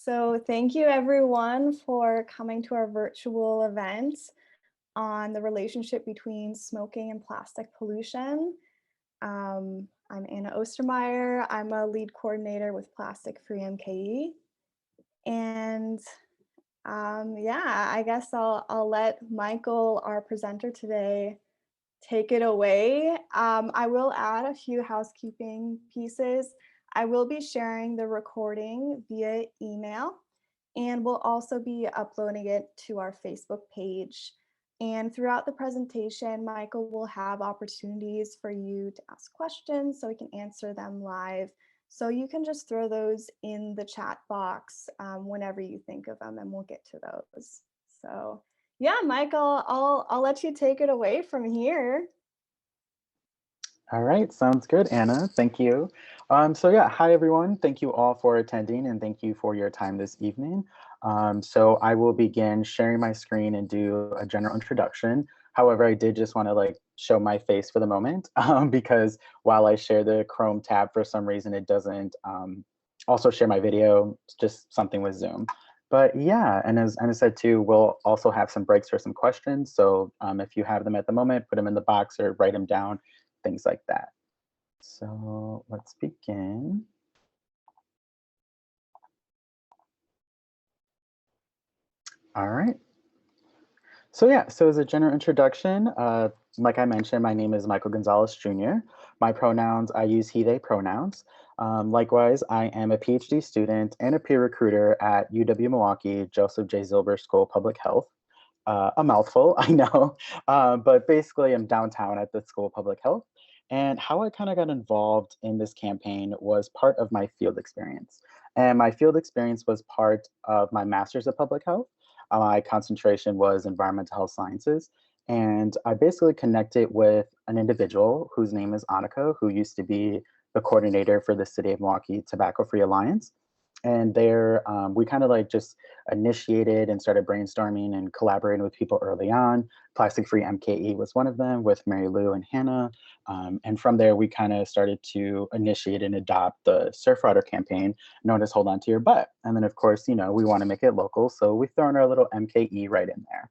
So thank you everyone for coming to our virtual event on the relationship between smoking and plastic pollution. I'm Anna Ostermeyer. I'm a lead coordinator with Plastic Free MKE. And yeah, I guess I'll let Michael, our presenter today, take it away. I will add a few housekeeping pieces. I will be sharing the recording via email, and we'll also be uploading it to our Facebook page. And throughout the presentation, Michael will have opportunities for you to ask questions so we can answer them live. So you can just throw those in the chat box whenever you think of them, and we'll get to those. So yeah, Michael, I'll let you take it away from here. All right, sounds good, Anna. Thank you. So yeah, hi everyone. Thank you all for attending and thank you for your time this evening. So I will begin sharing my screen and do a general introduction. However, I did just want to show my face for the moment because while I share the Chrome tab, for some reason it doesn't also share my video. It's just something with Zoom. But yeah, and as Anna said too, we'll also have some breaks for some questions. So if you have them at the moment, put them in the box or write them down, things like that. So let's begin. All right. So yeah, so as a general introduction, like I mentioned, my name is Michael Gonzalez Jr. My pronouns, I use he, they pronouns. Likewise, I am a PhD student and a peer recruiter at UW-Milwaukee Joseph J. Zilber School of Public Health. A mouthful, I know, but basically I'm downtown at the School of Public Health. And how I kind of got involved in this campaign was part of my field experience. And my field experience was part of my master's of public health. My concentration was environmental health sciences. And I basically connected with an individual whose name is Annika, who used to be the coordinator for the City of Milwaukee Tobacco Free Alliance. And there, we kind of just initiated and started brainstorming and collaborating with people early on. Plastic Free MKE was one of them with Mary Lou and Hannah. And from there, we kind of started to initiate and adopt the Surf Rider campaign known as Hold On To Your Butt. And then of course, we want to make it local. So we've thrown our little MKE right in there.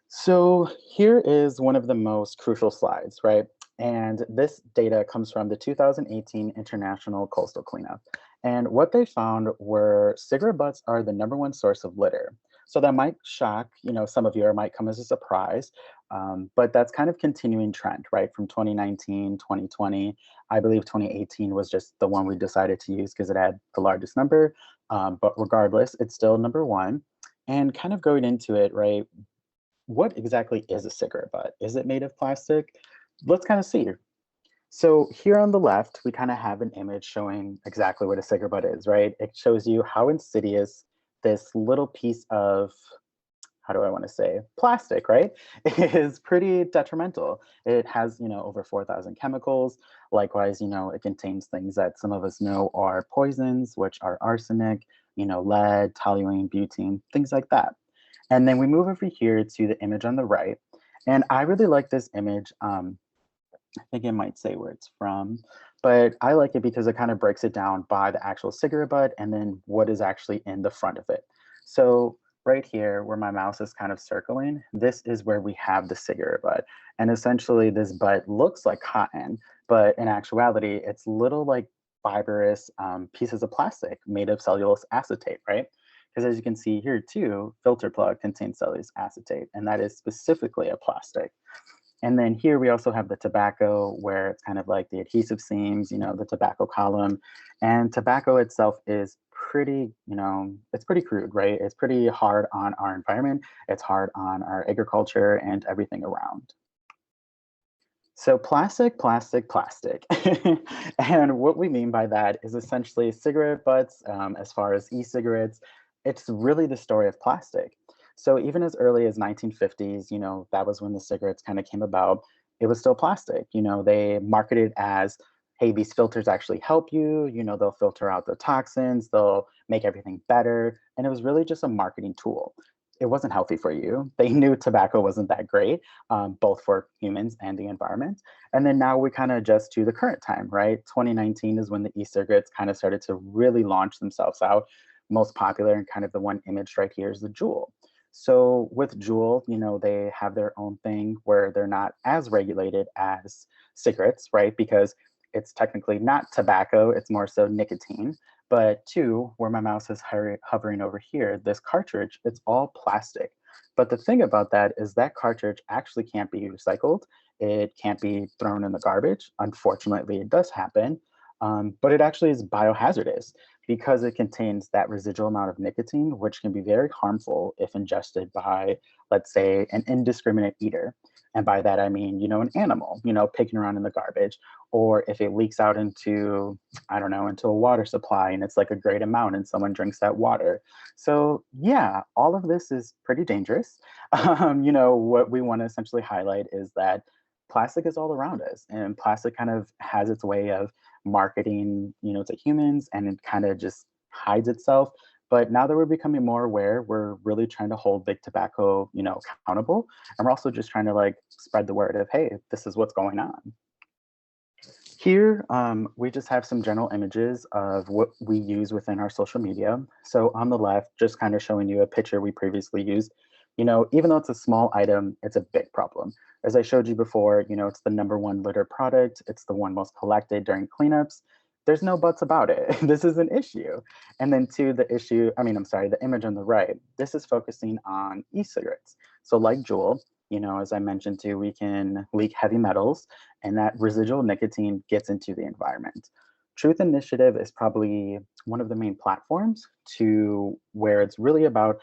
So here is one of the most crucial slides, right? And this data comes from the 2018 International Coastal Cleanup. And what they found were cigarette butts are the #1 source of litter. So that might shock, some of you, or might come as a surprise, but that's kind of continuing trend, right? From 2019, 2020, I believe 2018 was just the one we decided to use because it had the largest number. But regardless, it's still #1. And kind of going into it, right? What exactly is a cigarette butt? Is it made of plastic? Let's kind of see. So here on the left, we kind of have an image showing exactly what a cigarette butt is, right? It shows you how insidious this little piece of, how do I want to say, plastic, right? Is pretty detrimental. It has, over 4,000 chemicals. Likewise, it contains things that some of us know are poisons, which are arsenic, lead, toluene, butane, things like that. And then we move over here to the image on the right. And I really like this image. I think it might say where it's from, but I like it because it kind of breaks it down by the actual cigarette butt and then what is actually in the front of it. So right here where my mouse is kind of circling, this is where we have the cigarette butt. And essentially this butt looks like cotton, but in actuality, it's little fibrous pieces of plastic made of cellulose acetate, right? Because as you can see here too, filter plug contains cellulose acetate, and that is specifically a plastic. And then here we also have the tobacco, where it's kind of like the adhesive seams, the tobacco column. And tobacco itself is pretty, it's pretty crude, right? It's pretty hard on our environment. It's hard on our agriculture and everything around. So plastic, plastic, plastic. And what we mean by that is essentially cigarette butts, as far as e-cigarettes, it's really the story of plastic. So even as early as 1950s, that was when the cigarettes kind of came about, it was still plastic. They marketed as, hey, these filters actually help you, they'll filter out the toxins, they'll make everything better. And it was really just a marketing tool. it wasn't healthy for you. They knew tobacco wasn't that great, both for humans and the environment. And then now we kind of adjust to the current time, right? 2019 is when the e-cigarettes kind of started to really launch themselves out. Most popular and kind of the one image right here is the Juul. So with Juul, they have their own thing where they're not as regulated as cigarettes, right? Because it's technically not tobacco, it's more so nicotine. But two, where my mouse is hovering over here, this cartridge, it's all plastic. But the thing about that is that cartridge actually can't be recycled. It can't be thrown in the garbage. Unfortunately, it does happen. But it actually is biohazardous because it contains that residual amount of nicotine, which can be very harmful if ingested by, let's say, an indiscriminate eater. And by that, I mean, an animal, picking around in the garbage, or if it leaks out into, I don't know, into a water supply and it's like a great amount and someone drinks that water. So yeah, all of this is pretty dangerous. What we want to essentially highlight is that plastic is all around us, and plastic kind of has its way of marketing, to humans, and it kind of just hides itself. But now that we're becoming more aware, we're really trying to hold big tobacco, accountable. And we're also just trying to like spread the word of, hey, this is what's going on. Here, we just have some general images of what we use within our social media. So on the left, just kind of showing you a picture we previously used. Even though it's a small item, it's a big problem. As I showed you before, it's the #1 litter product. It's the one most collected during cleanups. There's no buts about it. This is an issue. And then two, the image on the right, this is focusing on e-cigarettes. So like Juul, as I mentioned too, we can leak heavy metals and that residual nicotine gets into the environment. Truth Initiative is probably one of the main platforms to where it's really about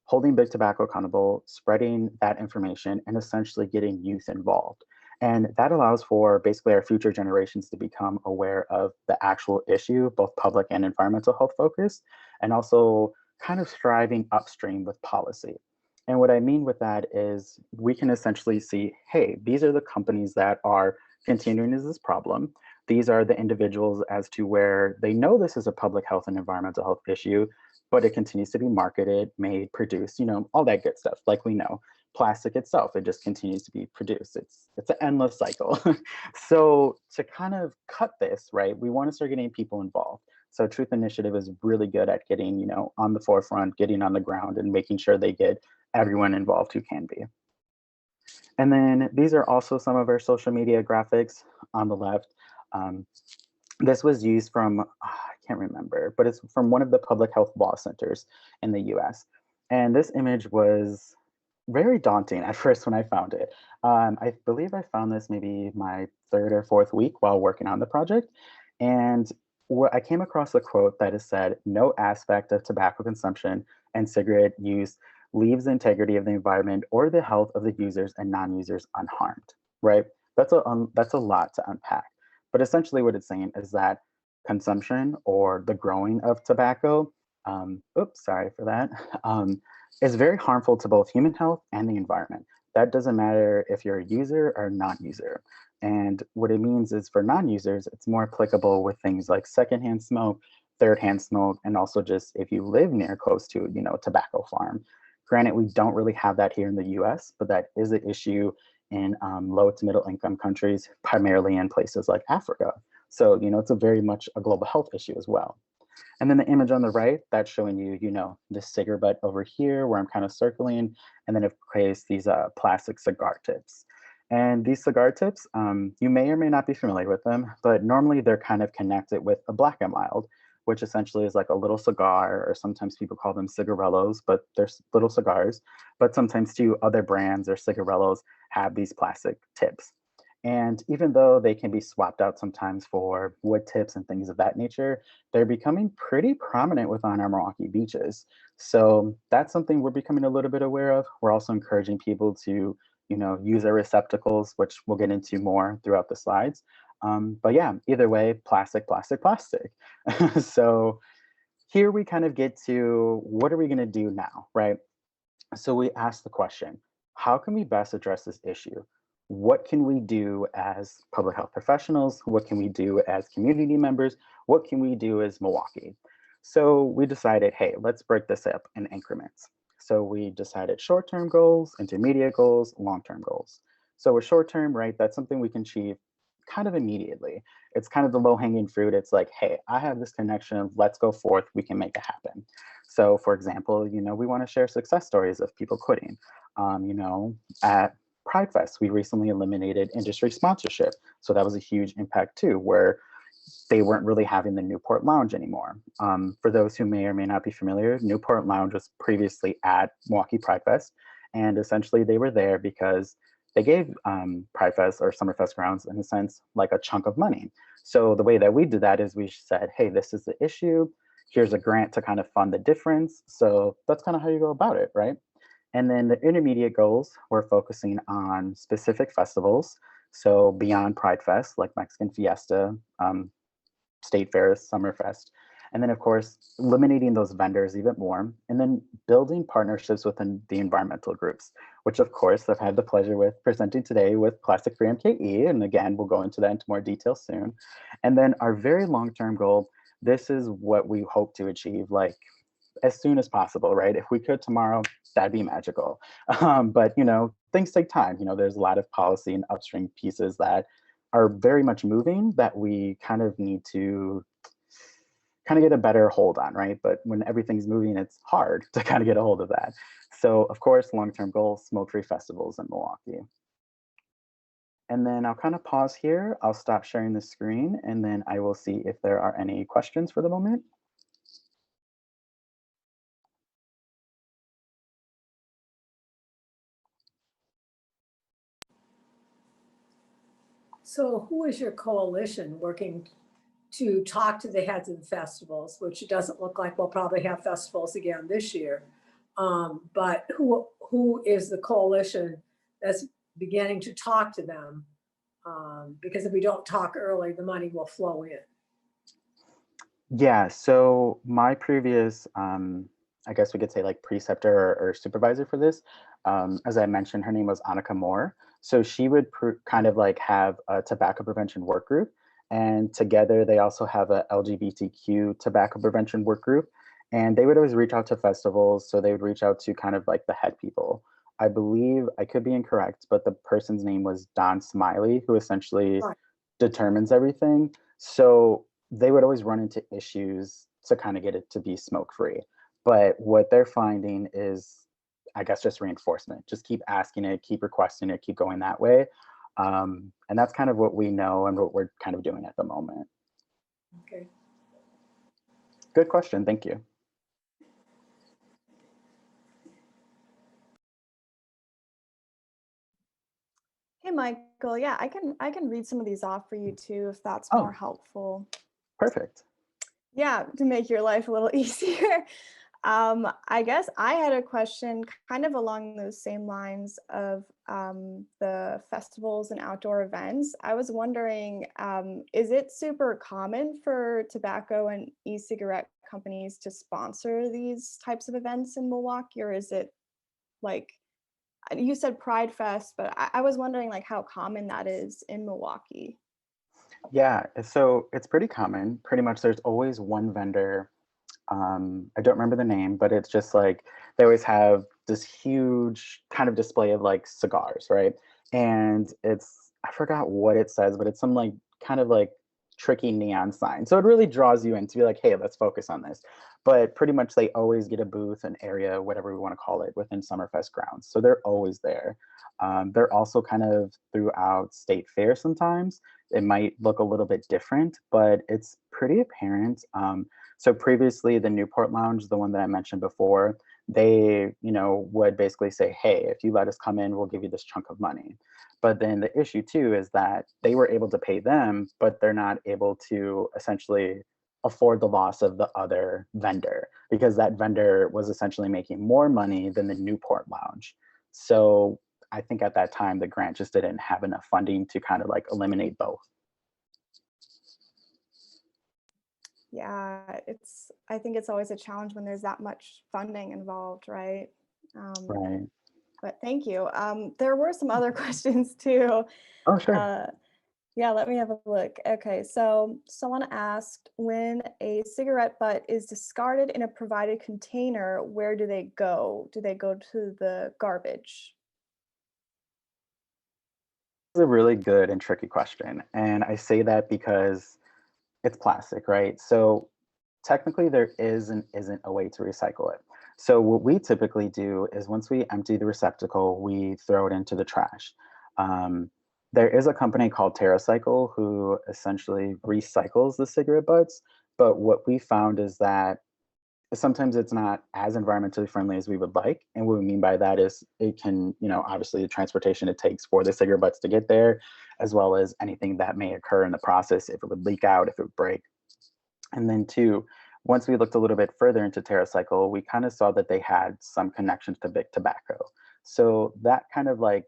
holding big tobacco accountable, spreading that information, and essentially getting youth involved. And that allows for basically our future generations to become aware of the actual issue, both public and environmental health focus, and also kind of striving upstream with policy. And what I mean with that is we can essentially see, hey, these are the companies that are continuing as this problem. These are the individuals as to where they know this is a public health and environmental health issue, but it continues to be marketed, made, produced, all that good stuff. Like we know, plastic itself, it just continues to be produced. It's an endless cycle. So to kind of cut this, right, we want to start getting people involved. So Truth Initiative is really good at getting, on the forefront, getting on the ground and making sure they get everyone involved who can be. And then these are also some of our social media graphics on the left. This was used from, I can't remember, but it's from one of the public health law centers in the US. And this image was very daunting at first when I found it. I believe I found this maybe my third or fourth week while working on the project. And I came across a quote that has said, no aspect of tobacco consumption and cigarette use leaves the integrity of the environment or the health of the users and non-users unharmed, right? That's a lot to unpack. But essentially what it's saying is that consumption or the growing of tobacco, oops, sorry for that, is very harmful to both human health and the environment. That doesn't matter if you're a user or non-user. And what it means is for non-users, it's more applicable with things like secondhand smoke, third-hand smoke, and also just if you live near close to, a tobacco farm. Granted, we don't really have that here in the US, but that is an issue in low to middle income countries, primarily in places like Africa. So, it's a very much a global health issue as well. And then the image on the right, that's showing you, the cigarette butt over here where I'm kind of circling, and then it creates these plastic cigar tips. And these cigar tips, you may or may not be familiar with them, but normally they're kind of connected with a black and mild, which essentially is like a little cigar, or sometimes people call them cigarellos, but they're little cigars. But sometimes too, other brands or cigarellos have these plastic tips. And even though they can be swapped out sometimes for wood tips and things of that nature, they're becoming pretty prominent within our Milwaukee beaches. So that's something we're becoming a little bit aware of. We're also encouraging people to, use their receptacles, which we'll get into more throughout the slides. But yeah, either way, plastic, plastic, plastic. So here we kind of get to what are we going to do now, right? So we ask the question, how can we best address this issue? What can we do as public health professionals? What can we do as community members? What can we do as Milwaukee? So we decided, hey, let's break this up in increments. So we decided short-term goals, intermediate goals, long-term goals. So with short-term, right, that's something we can achieve kind of immediately. It's kind of the low-hanging fruit. It's like, hey, I have this connection. Let's go forth. We can make it happen. So for example, we want to share success stories of people quitting. At Pride Fest, we recently eliminated industry sponsorship. So that was a huge impact too, where they weren't really having the Newport Lounge anymore. For those who may or may not be familiar, Newport Lounge was previously at Milwaukee Pride Fest, and essentially they were there because they gave Pride Fest or Summerfest grounds, in a sense, like a chunk of money. So the way that we did that is we said, hey, this is the issue. Here's a grant to kind of fund the difference. So that's kind of how you go about it, right? And then the intermediate goals, we're focusing on specific festivals. So beyond Pride Fest, like Mexican Fiesta, State Fairs, Summerfest. And then, of course, eliminating those vendors even more, and then building partnerships within the environmental groups, which, of course, I've had the pleasure with presenting today with Plastic Free MKE. And again, we'll go into that into more detail soon. And then our very long-term goal, this is what we hope to achieve, like as soon as possible, right? If we could tomorrow, that'd be magical. But things take time. There's a lot of policy and upstream pieces that are very much moving that we kind of need to kind of get a better hold on, right? But when everything's moving, it's hard to kind of get a hold of that. So of course, long-term goal, smoke-free festivals in Milwaukee. And then I'll kind of pause here. I'll stop sharing the screen, and then I will see if there are any questions for the moment. So who is your coalition working to talk to the heads of the festivals, which it doesn't look like we'll probably have festivals again this year. But who is the coalition that's beginning to talk to them? Because if we don't talk early, the money will flow in. Yeah, so my previous, I guess we could say like preceptor or supervisor for this, as I mentioned, her name was Annika Moore. So she would kind of like have a tobacco prevention work group. And together they also have a LGBTQ tobacco prevention work group. And they would always reach out to festivals. So they would reach out to kind of like the head people. I believe, I could be incorrect, but the person's name was Don Smiley, who essentially Right. determines everything. So they would always run into issues to kind of get it to be smoke free. But what they're finding is, I guess, just reinforcement. Just keep asking it, keep requesting it, keep going that way. And that's kind of what we know and what we're kind of doing at the moment. Okay. Good question. Thank you. Hey, Michael. Yeah, I can read some of these off for you too, if that's Oh, more helpful. perfect. Yeah, to make your life a little easier. I guess I had a question kind of along those same lines of the festivals and outdoor events. I was wondering, is it super common for tobacco and e-cigarette companies to sponsor these types of events in Milwaukee, or is it like, you said Pride Fest, but I was wondering like how common that is in Milwaukee. Yeah, so it's pretty common. Pretty much there's always one vendor. I don't remember the name, but it's just like they always have this huge kind of display of like cigars, right? And I forgot what it says, but it's some like kind of like tricky neon sign. So it really draws you in to be like, hey, let's focus on this. But pretty much they always get a booth, an area, whatever we want to call it, within Summerfest grounds. So they're always there. They're also kind of throughout state fair sometimes. It might look a little bit different, but it's pretty apparent. So previously, the Newport Lounge, the one that I mentioned before, they, would basically say, hey, if you let us come in, we'll give you this chunk of money. But then the issue too is that they were able to pay them, but they're not able to essentially afford the loss of the other vendor because that vendor was essentially making more money than the Newport Lounge. So I think at that time, the grant just didn't have enough funding to kind of like eliminate both. Yeah, I think it's always a challenge when there's that much funding involved, right? Um, Right. but thank you. There were some other questions too. Oh, sure. Uh, Yeah, let me have a look. Okay, so someone asked, when a cigarette butt is discarded in a provided container, where do they go? Do they go to the garbage? It's a really good and tricky question. And I say that because it's plastic, right? So technically there is and isn't a way to recycle it. So what we typically do is once we empty the receptacle, we throw it into the trash. Um, there is a company called TerraCycle who essentially recycles the cigarette butts, but what we found is that sometimes it's not as environmentally friendly as we would like. And what we mean by that is it can, obviously the transportation it takes for the cigarette butts to get there, as well as anything that may occur in the process, if it would leak out, if it would break. And then two, once we looked a little bit further into TerraCycle, we kind of saw that they had some connections to big tobacco. So that kind of like,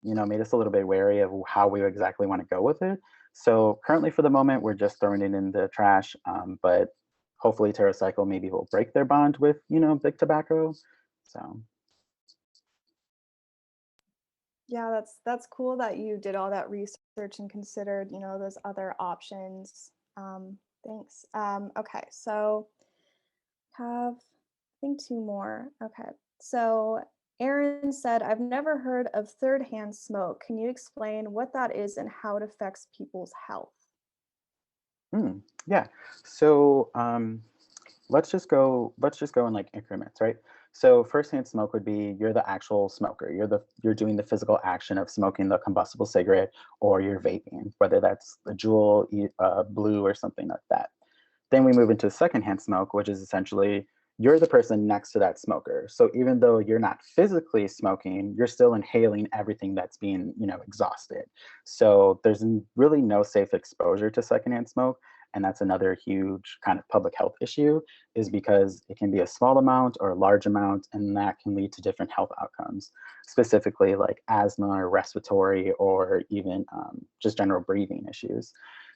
made us a little bit wary of how we exactly want to go with it. So currently for the moment, we're just throwing it in the trash, but hopefully TerraCycle maybe will break their bond with, big tobacco. So Yeah, that's cool that you did all that research and considered, those other options. Thanks. Okay, so have I think two more. Okay, so Aaron said, "I've never heard of third-hand smoke. Can you explain what that is and how it affects people's health?" yeah. So let's just go in like increments, right? So firsthand smoke would be you're the actual smoker. You're doing the physical action of smoking the combustible cigarette, or you're vaping, whether that's a Juul, blue, or something like that. Then we move into secondhand smoke, which is essentially you're the person next to that smoker. So even though you're not physically smoking, you're still inhaling everything that's being, exhausted. So there's really no safe exposure to secondhand smoke. And that's another huge kind of public health issue, is because it can be a small amount or a large amount, and that can lead to different health outcomes, specifically like asthma or respiratory, or even just general breathing issues.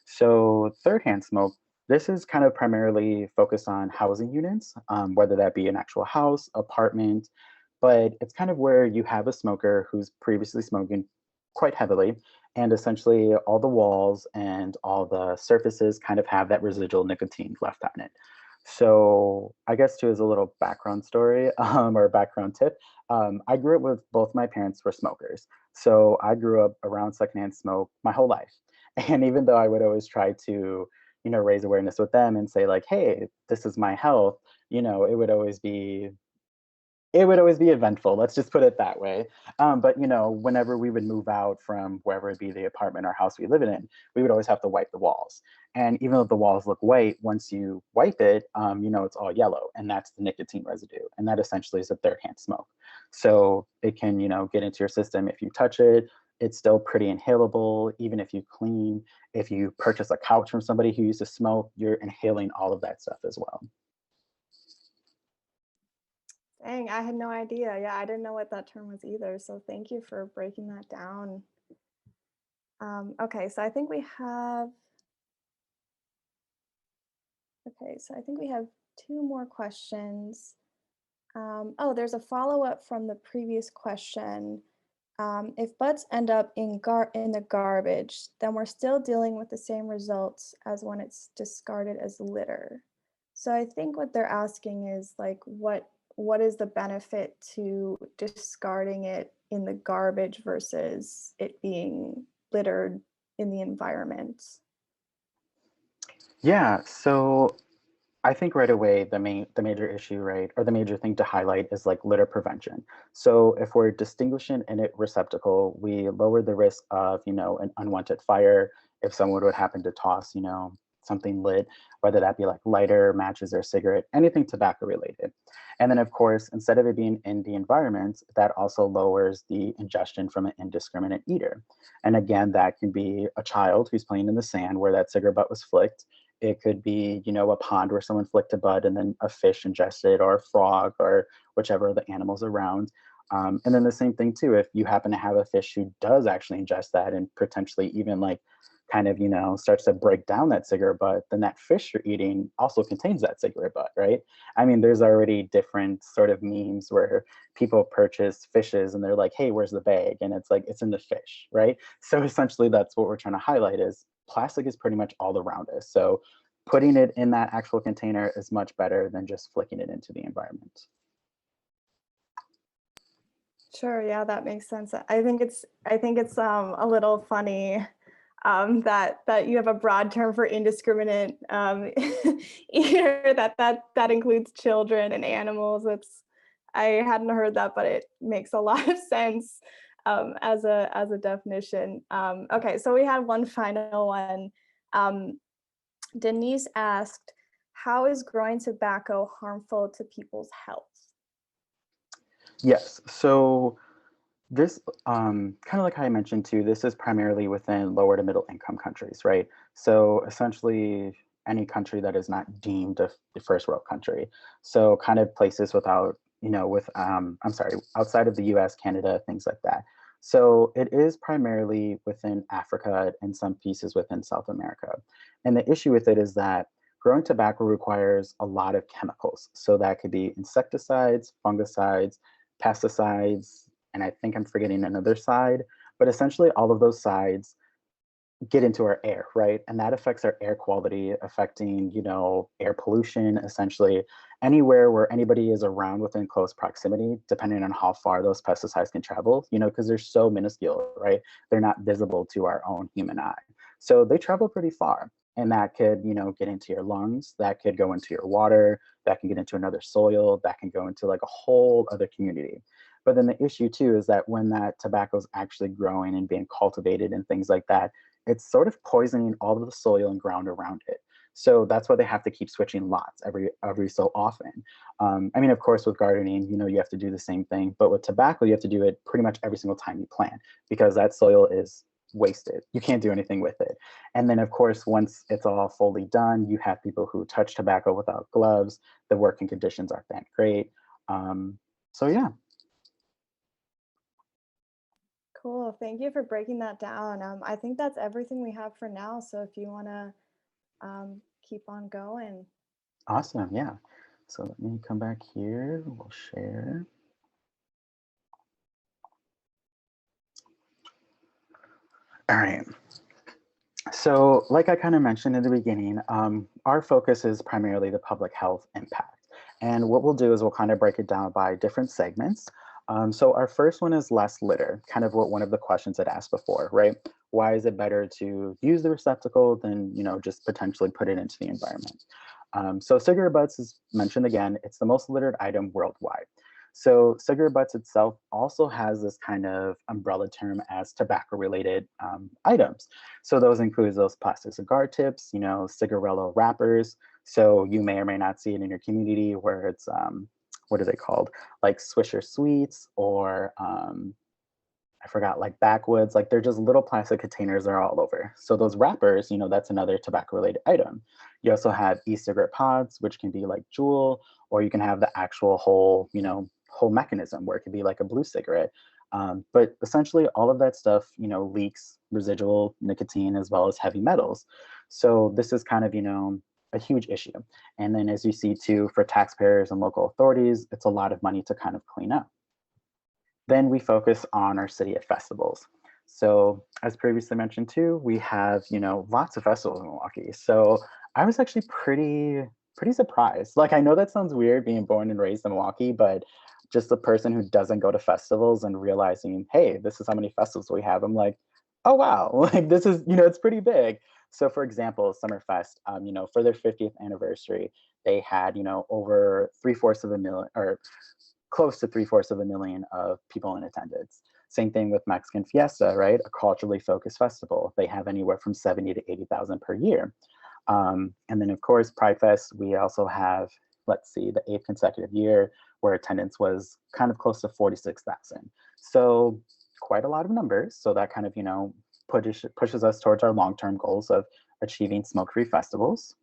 So third hand smoke, this is kind of primarily focused on housing units, whether that be an actual house, apartment, but it's kind of where you have a smoker who's previously smoking quite heavily, and essentially all the walls and all the surfaces kind of have that residual nicotine left on it. So I guess too, as a little background story, or a background tip, I grew up with both my parents were smokers. So I grew up around secondhand smoke my whole life. And even though I would always try to, raise awareness with them and say like, hey, this is my health, it would always be eventful. Let's just put it that way. But whenever we would move out from wherever it be, the apartment or house we live in, we would always have to wipe the walls. And even though the walls look white, once you wipe it, it's all yellow, and that's the nicotine residue. And that essentially is a third hand smoke. So it can, get into your system if you touch it. It's still pretty inhalable, even if you clean. If you purchase a couch from somebody who used to smoke, you're inhaling all of that stuff as well. Dang, I had no idea. Yeah, I didn't know what that term was either. So thank you for breaking that down. Okay, so I think we have. Okay, so I think we have two more questions. Oh, there's a follow-up from the previous question. If butts end up in the garbage, then we're still dealing with the same results as when it's discarded as litter. So I think what they're asking is like, what is the benefit to discarding it in the garbage versus it being littered in the environment? Yeah, so I think right away the major issue, right, or the major thing to highlight is like litter prevention. So if we're distinguishing in a receptacle, we lower the risk of, an unwanted fire if someone would happen to toss, something lit, whether that be like lighter, matches, or cigarette, anything tobacco related. And then of course, instead of it being in the environment, that also lowers the ingestion from an indiscriminate eater. And again, that can be a child who's playing in the sand where that cigarette butt was flicked. It could be, a pond where someone flicked a bud and then a fish ingested, or a frog, or whichever of the animals around. And then the same thing too, if you happen to have a fish who does actually ingest that and potentially even like kind of, starts to break down that cigarette butt, then that fish you're eating also contains that cigarette butt, right? I mean, there's already different sort of memes where people purchase fishes and they're like, hey, where's the bag? And it's like, it's in the fish, right? So essentially that's what we're trying to highlight is plastic is pretty much all around us. So putting it in that actual container is much better than just flicking it into the environment. Sure, yeah, that makes sense. I think it's a little funny that you have a broad term for indiscriminate eater that includes children and animals. I hadn't heard that, but it makes a lot of sense as a definition. Okay, so we had one final one. Denise asked, "How is growing tobacco harmful to people's health?" Yes, so this, kind of like how I mentioned too, this is primarily within lower to middle income countries, right? So essentially any country that is not deemed a first world country. So kind of places without, I'm sorry, outside of the US, Canada, things like that. So it is primarily within Africa and some pieces within South America. And the issue with it is that growing tobacco requires a lot of chemicals. So that could be insecticides, fungicides, pesticides, and I think I'm forgetting another side, but essentially all of those sides get into our air, right? And that affects our air quality, affecting, air pollution, essentially anywhere where anybody is around within close proximity, depending on how far those pesticides can travel, because they're so minuscule, right? They're not visible to our own human eye. So they travel pretty far. And that could, get into your lungs, that could go into your water, that can get into another soil, that can go into like a whole other community. But then the issue too is that when that tobacco is actually growing and being cultivated and things like that, it's sort of poisoning all of the soil and ground around it. So that's why they have to keep switching lots every so often. I mean, of course, with gardening, you have to do the same thing, but with tobacco, you have to do it pretty much every single time you plant because that soil is wasted. You can't do anything with it. And then, of course, once it's all fully done, you have people who touch tobacco without gloves. The working conditions aren't that great. So yeah. Cool. Thank you for breaking that down. I think that's everything we have for now. So if you want to keep on going. Awesome. Yeah. So let me come back here. We'll share. All right. So like I kind of mentioned in the beginning, our focus is primarily the public health impact. And what we'll do is we'll kind of break it down by different segments. So our first one is less litter, kind of what one of the questions had asked before, right? Why is it better to use the receptacle than, just potentially put it into the environment? So cigarette butts is mentioned again, it's the most littered item worldwide. So cigarette butts itself also has this kind of umbrella term as tobacco related items. So those include those plastic cigar tips, cigarello wrappers. So you may or may not see it in your community where it's, what are they called? Like Swisher Sweets or I forgot, like backwoods, like they're just little plastic containers that are all over. So those wrappers, that's another tobacco related item. You also have e-cigarette pods, which can be like Juul, or you can have the actual whole, whole mechanism where it could be like a blue cigarette. But essentially all of that stuff, leaks residual nicotine as well as heavy metals. So this is kind of, a huge issue. And then as you see too, for taxpayers and local authorities, it's a lot of money to kind of clean up. Then we focus on our city of festivals. So as previously mentioned too, we have, lots of festivals in Milwaukee. So I was actually pretty surprised. Like, I know that sounds weird being born and raised in Milwaukee, but just the person who doesn't go to festivals and realizing, hey, this is how many festivals we have. I'm like, oh, wow, like this is, it's pretty big. So for example, Summerfest, for their 50th anniversary, they had, over 3/4 of a million or close to 3/4 of a million of people in attendance. Same thing with Mexican Fiesta, right? A culturally focused festival. They have anywhere from 70 to 80,000 per year. And then of course, Pride Fest, we also have, let's see, the 8th consecutive year where attendance was kind of close to 46,000. So quite a lot of numbers. So that kind of, pushes us towards our long-term goals of achieving smoke-free festivals.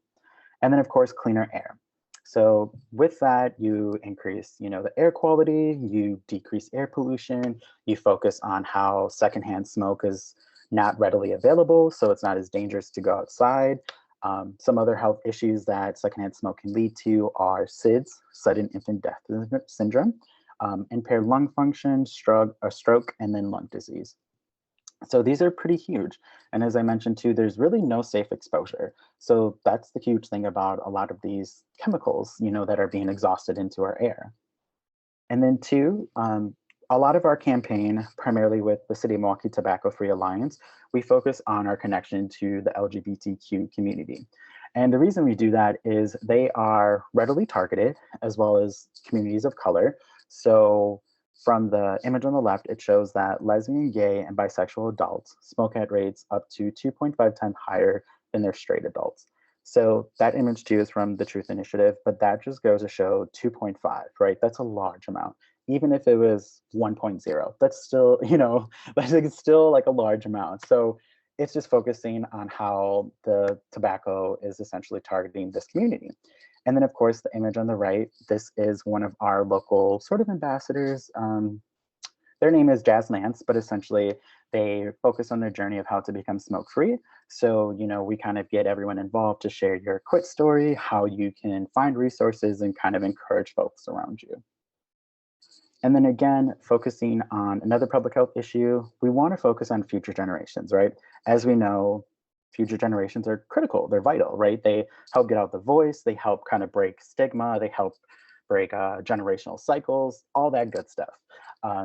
And then of course, cleaner air. So with that, you increase, the air quality, you decrease air pollution, you focus on how secondhand smoke is not readily available, so it's not as dangerous to go outside. Some other health issues that secondhand smoke can lead to are SIDS, sudden infant death syndrome, impaired lung function, stroke, and then lung disease. So these are pretty huge. And as I mentioned too, there's really no safe exposure. So that's the huge thing about a lot of these chemicals, that are being exhausted into our air. And then two, a lot of our campaign, primarily with the City of Milwaukee Tobacco Free Alliance, we focus on our connection to the LGBTQ community. And the reason we do that is they are readily targeted, as well as communities of color. So from the image on the left, it shows that lesbian, gay, and bisexual adults smoke at rates up to 2.5 times higher than their straight adults. So that image too is from the Truth Initiative, but that just goes to show 2.5, right? That's a large amount. Even if it was 1.0, that's still, that's still like a large amount. So it's just focusing on how the tobacco is essentially targeting this community. And then of course, the image on the right, this is one of our local sort of ambassadors. Their name is Jazz Lance, but essentially they focus on their journey of how to become smoke-free. So, we kind of get everyone involved to share your quit story, how you can find resources and kind of encourage folks around you. And then again, focusing on another public health issue, we want to focus on future generations, right? As we know, future generations are critical, they're vital, right? They help get out the voice, they help kind of break stigma, they help break generational cycles, all that good stuff.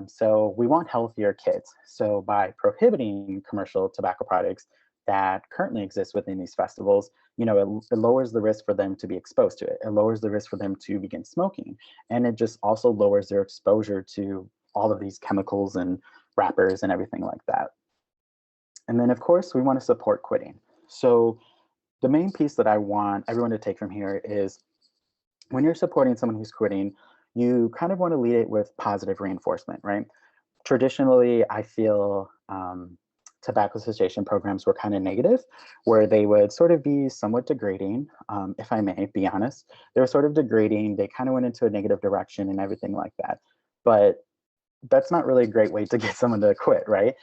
So we want healthier kids. So by prohibiting commercial tobacco products that currently exist within these festivals, it lowers the risk for them to be exposed to it. It lowers the risk for them to begin smoking. And it just also lowers their exposure to all of these chemicals and wrappers and everything like that. And then of course, we want to support quitting. So the main piece that I want everyone to take from here is when you're supporting someone who's quitting, you kind of want to lead it with positive reinforcement, right? Traditionally, I feel tobacco cessation programs were kind of negative, where they would sort of be somewhat degrading, if I may be honest. They were sort of degrading, they kind of went into a negative direction and everything like that. But that's not really a great way to get someone to quit, right?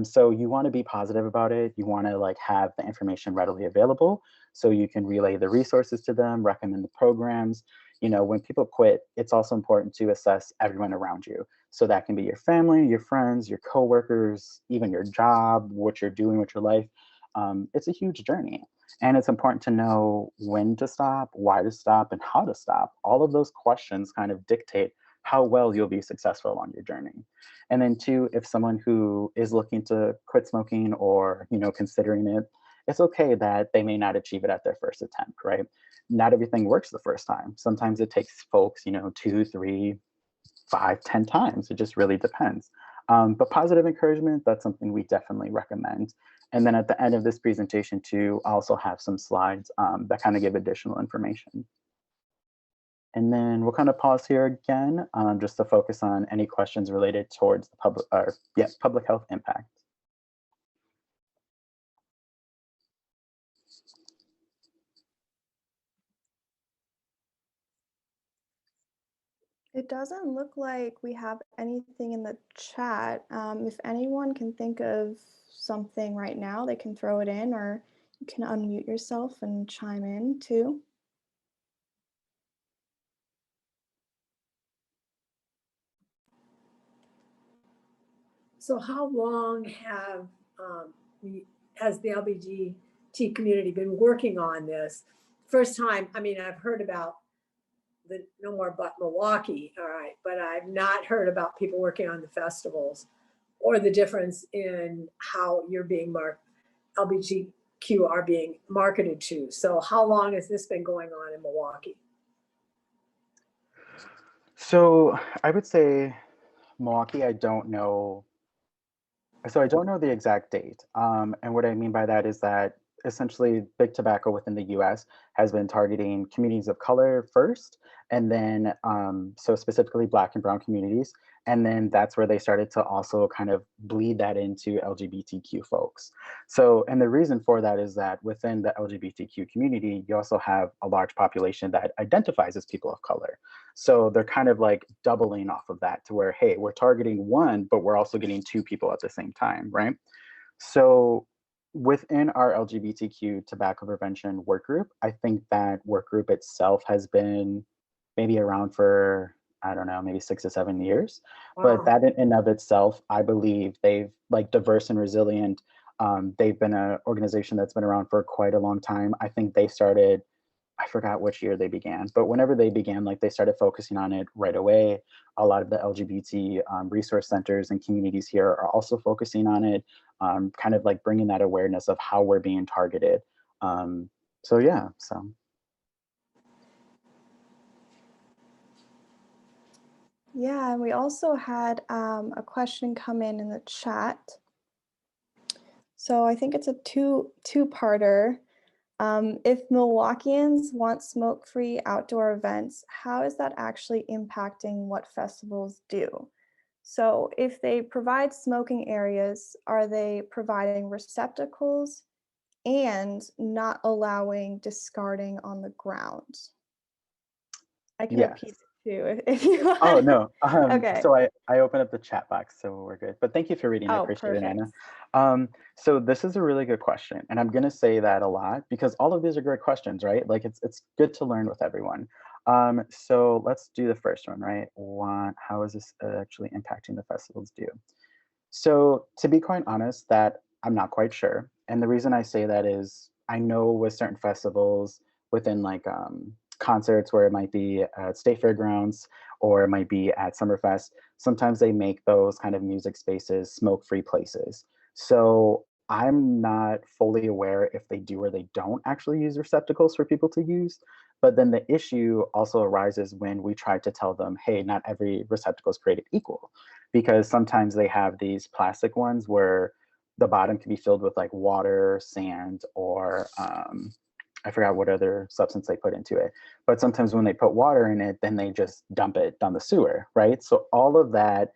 So you want to be positive about it. You want to have the information readily available so you can relay the resources to them, recommend the programs. When people quit, it's also important to assess everyone around you. So that can be your family, your friends, your coworkers, even your job, what you're doing with your life. It's a huge journey. And it's important to know when to stop, why to stop, and how to stop. All of those questions kind of dictate how well you'll be successful on your journey. And then two, if someone who is looking to quit smoking or, considering it, it's okay that they may not achieve it at their first attempt, right? Not everything works the first time. Sometimes it takes folks, 2, 3, 5, 10 times. It just really depends. But positive encouragement, that's something we definitely recommend. And then at the end of this presentation too, I also have some slides that kind of give additional information. And then we'll kind of pause here again, just to focus on any questions related towards the public health impact. It doesn't look like we have anything in the chat. If anyone can think of something right now, they can throw it in, or you can unmute yourself and chime in too. So how long has the LGBT community been working on this? First time, I've heard about the No More But Milwaukee, all right, but I've not heard about people working on the festivals or the difference in how you're being LGBTQ are being marketed to. So how long has this been going on in Milwaukee? So I would say Milwaukee, I don't know. So I don't know the exact date. And what I mean by that is that essentially big tobacco within the US has been targeting communities of color first, and then so specifically Black and Brown communities. And then that's where they started to also kind of bleed that into LGBTQ folks. So, and the reason for that is that within the LGBTQ community, you also have a large population that identifies as people of color. So they're kind of like doubling off of that to where, hey, we're targeting one, but we're also getting two people at the same time, right? So within our LGBTQ tobacco prevention work group, I think that work group itself has been maybe around for, I don't know, maybe 6 to 7 years. But Wow. that in and of itself, I believe they've like diverse and resilient. They've been an organization that's been around for quite a long time. I think they started, I forgot which year they began, but whenever they began, like they started focusing on it right away. A lot of the LGBT resource centers and communities here are also focusing on it, kind of like bringing that awareness of how we're being targeted. So yeah, so. Yeah, and we also had a question come in the chat. So I think it's a two-parter. If Milwaukeeans want smoke-free outdoor events, how is that actually impacting what festivals do? So if they provide smoking areas, are they providing receptacles and not allowing discarding on the ground? I can Yes. repeat it too if you Oh want. no. Okay. So I opened up the chat box, so we're good. But thank you for reading. I Oh, appreciate it, perfect. Anna. So this is a really good question, and I'm gonna say that a lot because all of these are great questions, right? Like it's good to learn with everyone. So let's do the first one, right? How is this actually impacting the festivals due? So to be quite honest, that I'm not quite sure. And the reason I say that is I know with certain festivals within like concerts where it might be at State Fairgrounds or it might be at Summerfest, sometimes they make those kind of music spaces smoke-free places. So I'm not fully aware if they do or they don't actually use receptacles for people to use. But then the issue also arises when we try to tell them, hey, not every receptacle is created equal, because sometimes they have these plastic ones where the bottom can be filled with like water, sand, or I forgot what other substance they put into it. But sometimes when they put water in it, then they just dump it down the sewer, right? So all of that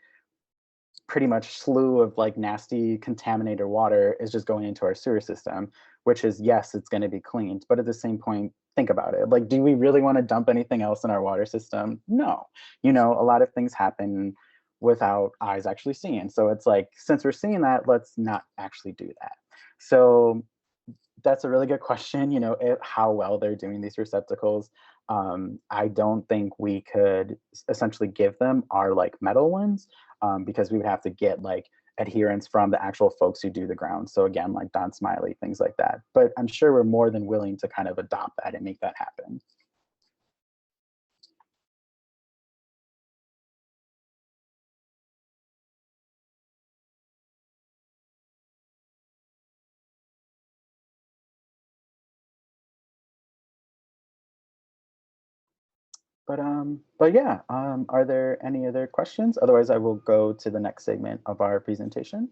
pretty much slew of like nasty contaminated water is just going into our sewer system, which is, yes, it's going to be cleaned, but at the same point, think about it. Like, do we really want to dump anything else in our water system? No. A lot of things happen without eyes actually seeing. So it's like, since we're seeing that, let's not actually do that. So that's a really good question, how well they're doing these receptacles. I don't think we could essentially give them our like metal ones, because we would have to get like adherence from the actual folks who do the ground. So again, like Don Smiley, things like that. But I'm sure we're more than willing to kind of adopt that and make that happen. But yeah, are there any other questions? Otherwise, I will go to the next segment of our presentation.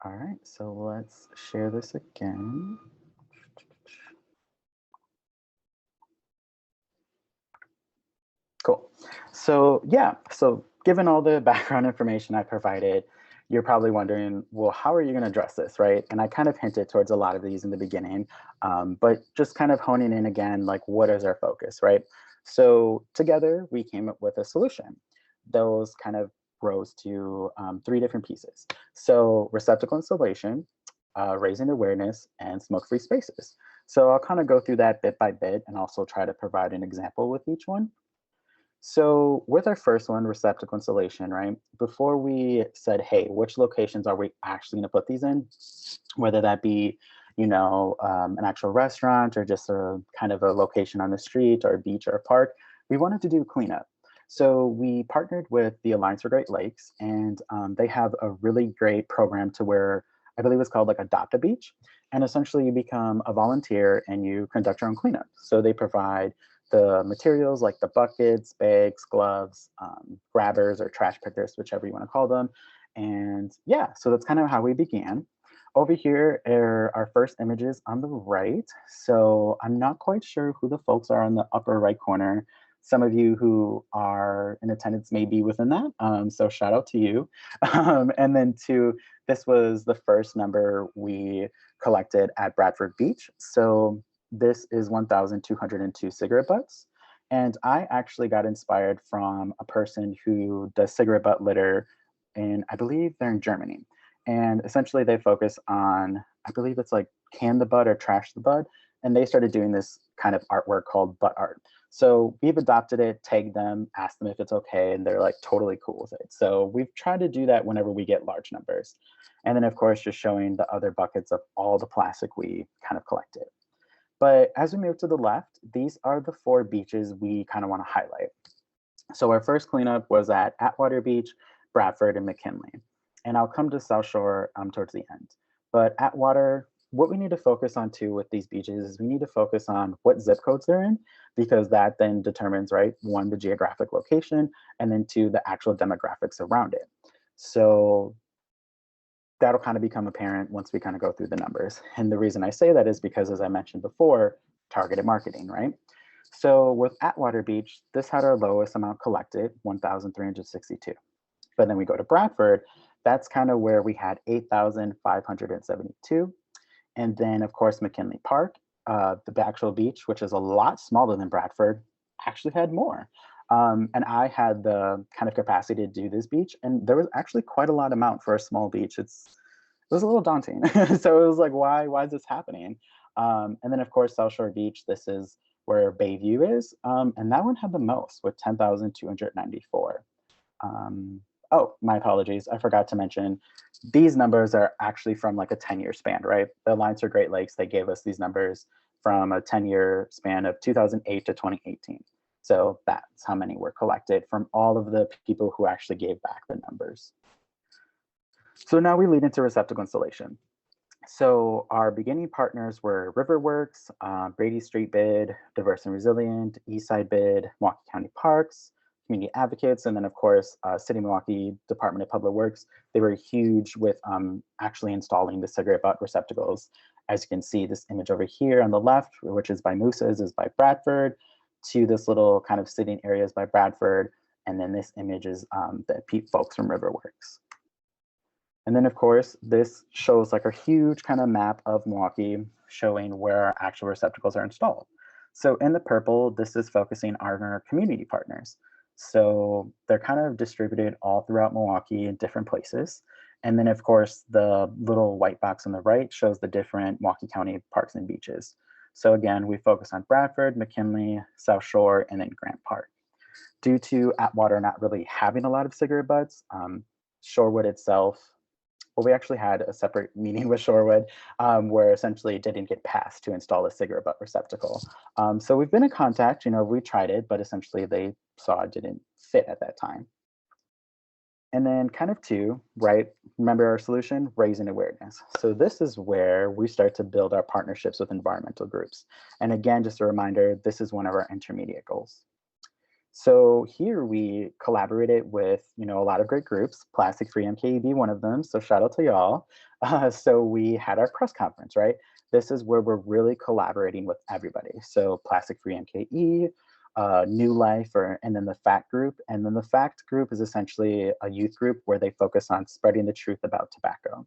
All right, so let's share this again. Cool. So yeah, so given all the background information I provided, you're probably wondering, well, how are you going to address this, right? And I kind of hinted towards a lot of these in the beginning, but just kind of honing in again, like what is our focus, right? So together we came up with a solution. Those kind of rose to 3 different pieces. So receptacle installation, raising awareness, and smoke-free spaces. So I'll kind of go through that bit by bit and also try to provide an example with each one. So with our first one, receptacle installation, right? Before we said, hey, which locations are we actually going to put these in? Whether that be, an actual restaurant or just a kind of a location on the street or a beach or a park, we wanted to do cleanup. So we partnered with the Alliance for Great Lakes, and they have a really great program to where I believe it's called like Adopt a Beach. And essentially you become a volunteer and you conduct your own cleanup. So they provide the materials like the buckets, bags, gloves, grabbers or trash pickers, whichever you want to call them. And yeah, so that's kind of how we began. Over here are our first images on the right. So I'm not quite sure who the folks are on the upper right corner. Some of you who are in attendance may be within that. So shout out to you. And then this was the first number we collected at Bradford Beach. So this is 1,202 cigarette butts. And I actually got inspired from a person who does cigarette butt litter I believe they're in Germany. And essentially they focus on, I believe it's like can the bud or trash the bud. And they started doing this kind of artwork called butt art. So we've adopted it, tagged them, asked them if it's okay, and they're like totally cool with it. So we've tried to do that whenever we get large numbers. And then of course, just showing the other buckets of all the plastic we kind of collected. But as we move to the left, these are the 4 beaches we kind of want to highlight. So our first cleanup was at Atwater Beach, Bradford, and McKinley. And I'll come to South Shore towards the end. But Atwater, what we need to focus on too with these beaches is we need to focus on what zip codes they're in, because that then determines, right, 1, the geographic location, and then 2, the actual demographics around it. So that'll kind of become apparent once we kind of go through the numbers. And the reason I say that is because, as I mentioned before, targeted marketing, right? So with Atwater Beach, this had our lowest amount collected, 1,362. But then we go to Bradford, that's kind of where we had 8,572. And then of course, McKinley Park, the actual beach, which is a lot smaller than Bradford, actually had more. And I had the kind of capacity to do this beach, and there was actually quite a lot amount for a small beach. It was a little daunting. So it was like, why is this happening? And then of course, South Shore Beach, this is where Bayview is. And that one had the most with 10,294. Oh, my apologies. I forgot to mention, these numbers are actually from like a 10-year span, right? The Alliance for Great Lakes, they gave us these numbers from a 10-year span of 2008 to 2018. So that's how many were collected from all of the people who actually gave back the numbers. So now we lead into receptacle installation. So our beginning partners were Riverworks, Brady Street Bid, Diverse and Resilient, Eastside Bid, Milwaukee County Parks, Community Advocates, and then of course, City of Milwaukee Department of Public Works. They were huge with actually installing the cigarette butt receptacles. As you can see, this image over here on the left, which is by Moose's, is by Bradford, to this little kind of sitting areas by Bradford. And then this image is the folks from Riverworks. And then of course, this shows like a huge kind of map of Milwaukee showing where our actual receptacles are installed. So in the purple, this is focusing on our community partners. So they're kind of distributed all throughout Milwaukee in different places. And then of course, the little white box on the right shows the different Milwaukee County parks and beaches. So again, we focus on Bradford, McKinley, South Shore, and then Grant Park. Due to Atwater not really having a lot of cigarette butts, Shorewood itself, well, we actually had a separate meeting with Shorewood where essentially it didn't get passed to install a cigarette butt receptacle. So we've been in contact, we tried it, but essentially they saw it didn't fit at that time. And then kind of 2, right? Remember our solution, raising awareness. So this is where we start to build our partnerships with environmental groups. And again, just a reminder, this is one of our intermediate goals. So here we collaborated with, a lot of great groups, Plastic Free MKE being one of them. So shout out to y'all. So we had our press conference, right? This is where we're really collaborating with everybody. So Plastic Free MKE, New Life, and then the FACT group. And then the FACT group is essentially a youth group where they focus on spreading the truth about tobacco.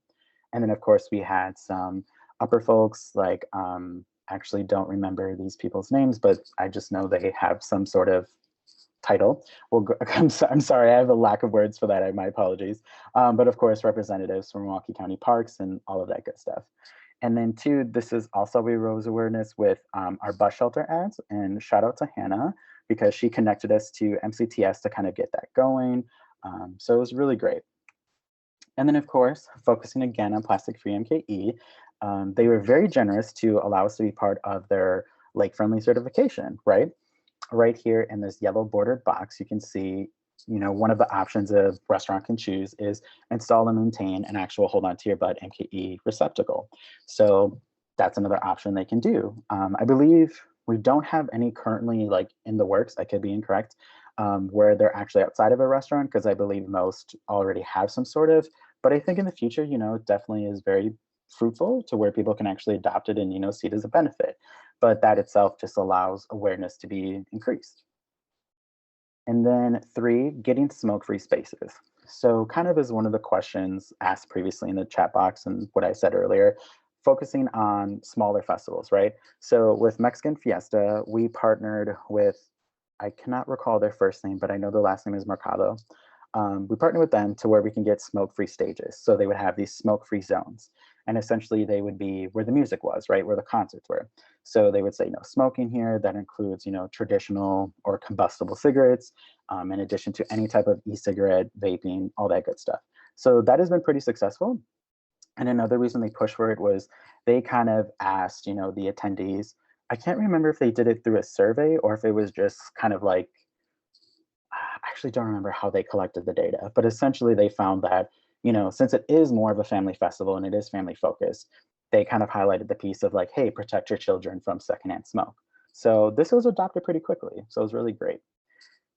And then of course we had some upper folks like, actually don't remember these people's names, but I just know they have some sort of title. Well, I'm sorry, I have a lack of words for that. My apologies. But of course, representatives from Milwaukee County Parks and all of that good stuff. And then 2, this is also we rose awareness with our bus shelter ads. And shout out to Hannah because she connected us to MCTS to kind of get that going. So it was really great. And then of course, focusing again on Plastic Free MKE, they were very generous to allow us to be part of their lake friendly certification, right? Right here in this yellow bordered box, you can see, one of the options a restaurant can choose is install and maintain an actual hold on to your butt MKE receptacle. So that's another option they can do. I believe we don't have any currently like in the works, I could be incorrect, where they're actually outside of a restaurant because I believe most already have some sort of, but I think in the future, it definitely is very fruitful to where people can actually adopt it and, see it as a benefit. But that itself just allows awareness to be increased. And then 3, getting smoke-free spaces. So kind of as one of the questions asked previously in the chat box and what I said earlier, focusing on smaller festivals, right? So with Mexican Fiesta, we partnered with I cannot recall their first name, but I know their last name is Mercado. We partnered with them to where we can get smoke-free stages. So they would have these smoke-free zones. And essentially they would be where the music was, right? Where the concerts were. So they would say no smoking here. That includes, traditional or combustible cigarettes, in addition to any type of e-cigarette, vaping, all that good stuff. So that has been pretty successful. And another reason they pushed for it was they kind of asked, the attendees, I can't remember if they did it through a survey or if it was just kind of like, I actually don't remember how they collected the data, but essentially they found that, since it is more of a family festival and it is family focused, they kind of highlighted the piece of like, hey, protect your children from secondhand smoke. So this was adopted pretty quickly. So it was really great.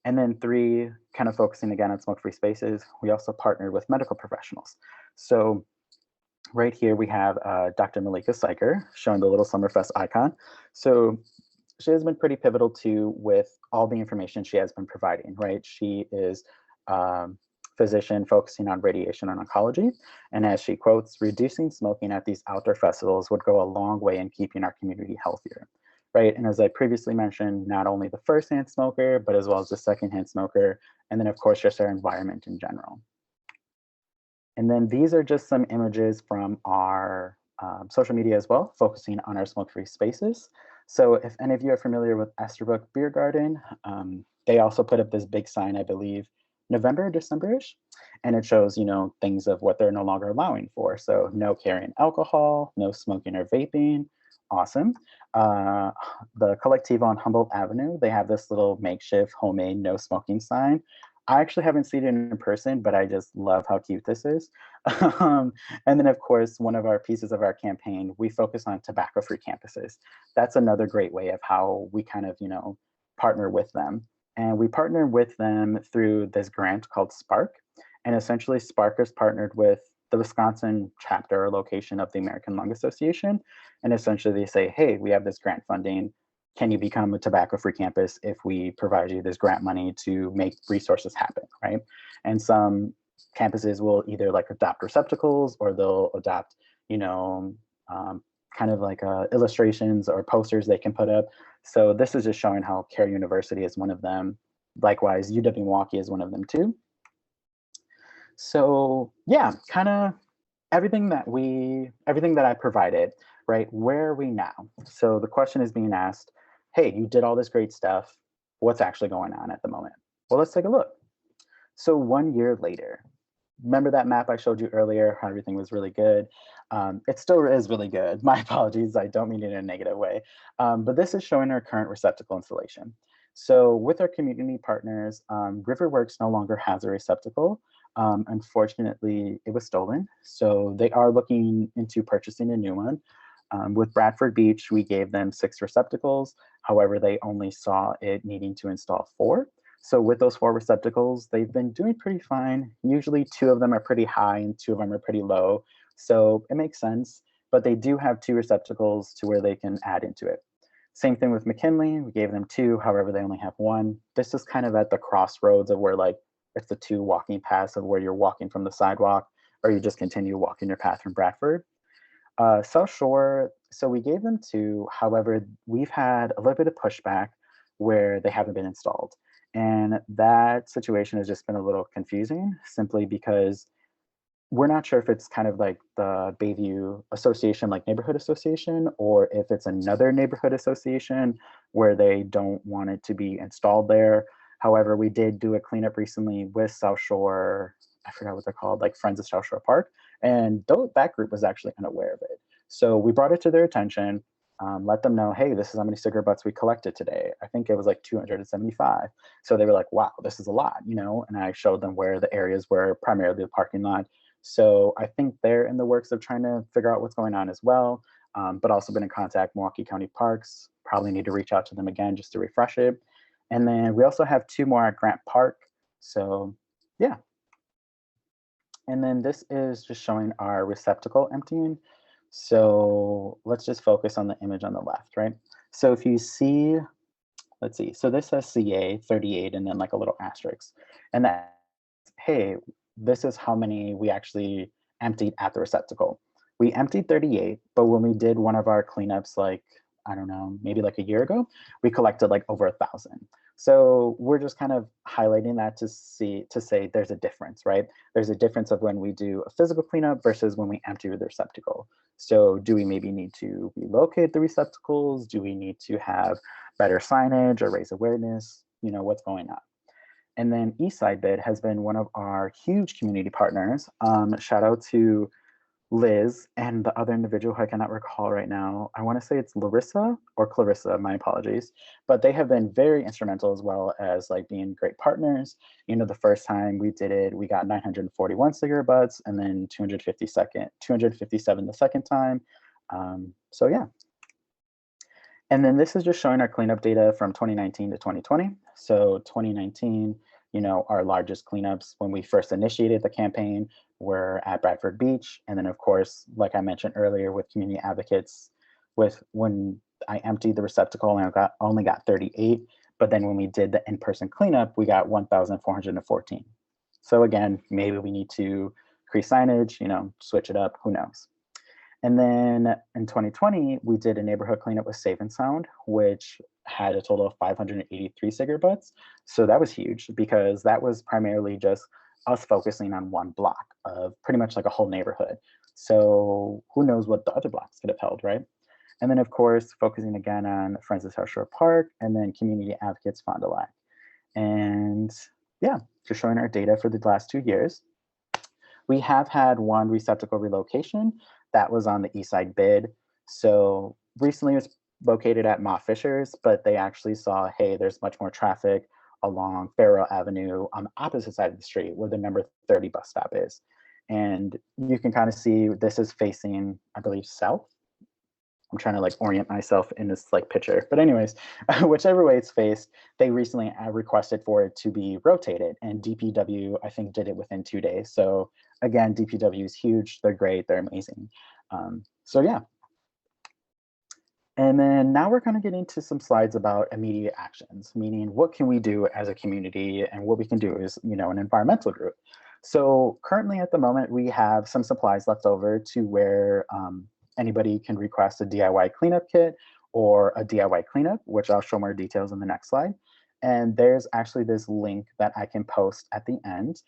And then 3, kind of focusing again on smoke-free spaces, we also partnered with medical professionals. So right here we have Dr. Malika Syker showing the little Summerfest icon. So she has been pretty pivotal too with all the information she has been providing, right? She is physician focusing on radiation and oncology. And as she quotes, reducing smoking at these outdoor festivals would go a long way in keeping our community healthier, right? And as I previously mentioned, not only the first-hand smoker, but as well as the second-hand smoker, and then of course just our environment in general. And then these are just some images from our social media as well, focusing on our smoke-free spaces. So if any of you are familiar with Esterbrook Beer Garden, they also put up this big sign, I believe, November, December-ish, and it shows, things of what they're no longer allowing for. So no carrying alcohol, no smoking or vaping. Awesome. The Colectivo on Humboldt Avenue, they have this little makeshift homemade no smoking sign. I actually haven't seen it in person, but I just love how cute this is. And then, of course, one of our pieces of our campaign, we focus on tobacco-free campuses. That's another great way of how we kind of, partner with them. And we partner with them through this grant called Spark. And essentially, Spark is partnered with the Wisconsin chapter or location of the American Lung Association. And essentially, they say, hey, we have this grant funding. Can you become a tobacco-free campus if we provide you this grant money to make resources happen, right? And some campuses will either like adopt receptacles or they'll adopt, kind of like illustrations or posters they can put up. So this is just showing how Care University is one of them. Likewise, UW-Milwaukee is one of them too. So yeah, kind of everything that I provided, right? Where are we now? So the question is being asked, hey, you did all this great stuff. What's actually going on at the moment? Well, let's take a look. So 1 year later, remember that map I showed you earlier, how everything was really good? It still is really good. My apologies, I don't mean it in a negative way. But this is showing our current receptacle installation. So with our community partners, Riverworks no longer has a receptacle. Unfortunately, it was stolen. So they are looking into purchasing a new one. With Bradford Beach, we gave them 6 receptacles. However, they only saw it needing to install 4. So with those 4 receptacles, they've been doing pretty fine. Usually 2 of them are pretty high and 2 of them are pretty low. So it makes sense, but they do have 2 receptacles to where they can add into it. Same thing with McKinley, we gave them 2, however, they only have 1. This is kind of at the crossroads of where like, it's the 2 walking paths of where you're walking from the sidewalk or you just continue walking your path from Bradford. South Shore, so we gave them 2, however, we've had a little bit of pushback where they haven't been installed. And that situation has just been a little confusing simply because we're not sure if it's kind of like the Bayview Association, like neighborhood association, or if it's another neighborhood association where they don't want it to be installed there. However, we did do a cleanup recently with South Shore, I forgot what they're called, like Friends of South Shore Park. And that group was actually unaware of it. So we brought it to their attention, let them know, hey, this is how many cigarette butts we collected today. I think it was like 275. So they were like, wow, this is a lot, and I showed them where the areas were, primarily the parking lot. So I think they're in the works of trying to figure out what's going on as well, but also been in contact with Milwaukee County Parks. Probably need to reach out to them again just to refresh it. And then we also have 2 more at Grant Park. So yeah. And then this is just showing our receptacle emptying. So let's just focus on the image on the left, right? So if you see, let's see, so this says CA 38 and then like a little asterisk. And that, hey, this is how many we actually emptied at the receptacle. We emptied 38, but when we did one of our cleanups, like, I don't know, maybe like a year ago, we collected like over 1,000. So we're just kind of highlighting that to say there's a difference, right? There's a difference of when we do a physical cleanup versus when we empty the receptacle. So do we maybe need to relocate the receptacles? Do we need to have better signage or raise awareness? What's going on? And then Eastside Bid has been one of our huge community partners. Shout out to Liz and the other individual who I cannot recall right now. I want to say it's Larissa or Clarissa, my apologies. But they have been very instrumental, as well as like being great partners. The first time we did it, we got 941 cigarette butts, and then 257 the second time. So yeah. And then this is just showing our cleanup data from 2019 to 2020. So 2019, our largest cleanups when we first initiated the campaign were at Bradford Beach. And then of course, like I mentioned earlier with community advocates, when I emptied the receptacle and I only got 38, but then when we did the in-person cleanup, we got 1,414. So again, maybe we need to increase signage, switch it up, who knows. And then in 2020, we did a neighborhood cleanup with Safe and Sound, which had a total of 583 cigarette butts. So that was huge because that was primarily just us focusing on one block of pretty much like a whole neighborhood. So who knows what the other blocks could have held, right? And then of course, focusing again on Friends of South Shore Park and then Community Advocates Fond du Lac. And yeah, just showing our data for the last 2 years. We have had one receptacle relocation that was on the Eastside Bid. So recently it was located at Ma Fisher's, but they actually saw, hey, there's much more traffic along Farrell Avenue on the opposite side of the street where the number 30 bus stop is. And you can kind of see this is facing, I believe, south. I'm trying to like orient myself in this like picture. But anyways, whichever way it's faced, they recently requested for it to be rotated, and DPW, I think, did it within 2 days. So again, DPW is huge. They're great. They're amazing. So yeah. And then now we're going to get into some slides about immediate actions, meaning what can we do as a community and what we can do as, an environmental group. So currently at the moment, we have some supplies left over to where anybody can request a DIY cleanup kit or a DIY cleanup, which I'll show more details in the next slide. And there's actually this link that I can post at the end.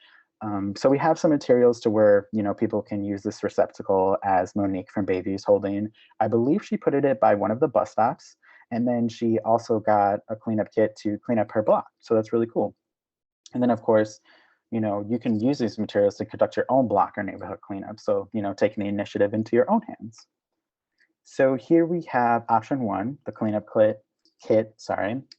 So we have some materials to where, people can use this receptacle as Monique from Bayview's holding. I believe she put it by one of the bus stops. And then she also got a cleanup kit to clean up her block. So that's really cool. And then of course, you can use these materials to conduct your own block or neighborhood cleanup. So, taking the initiative into your own hands. So here we have option 1, the cleanup kit,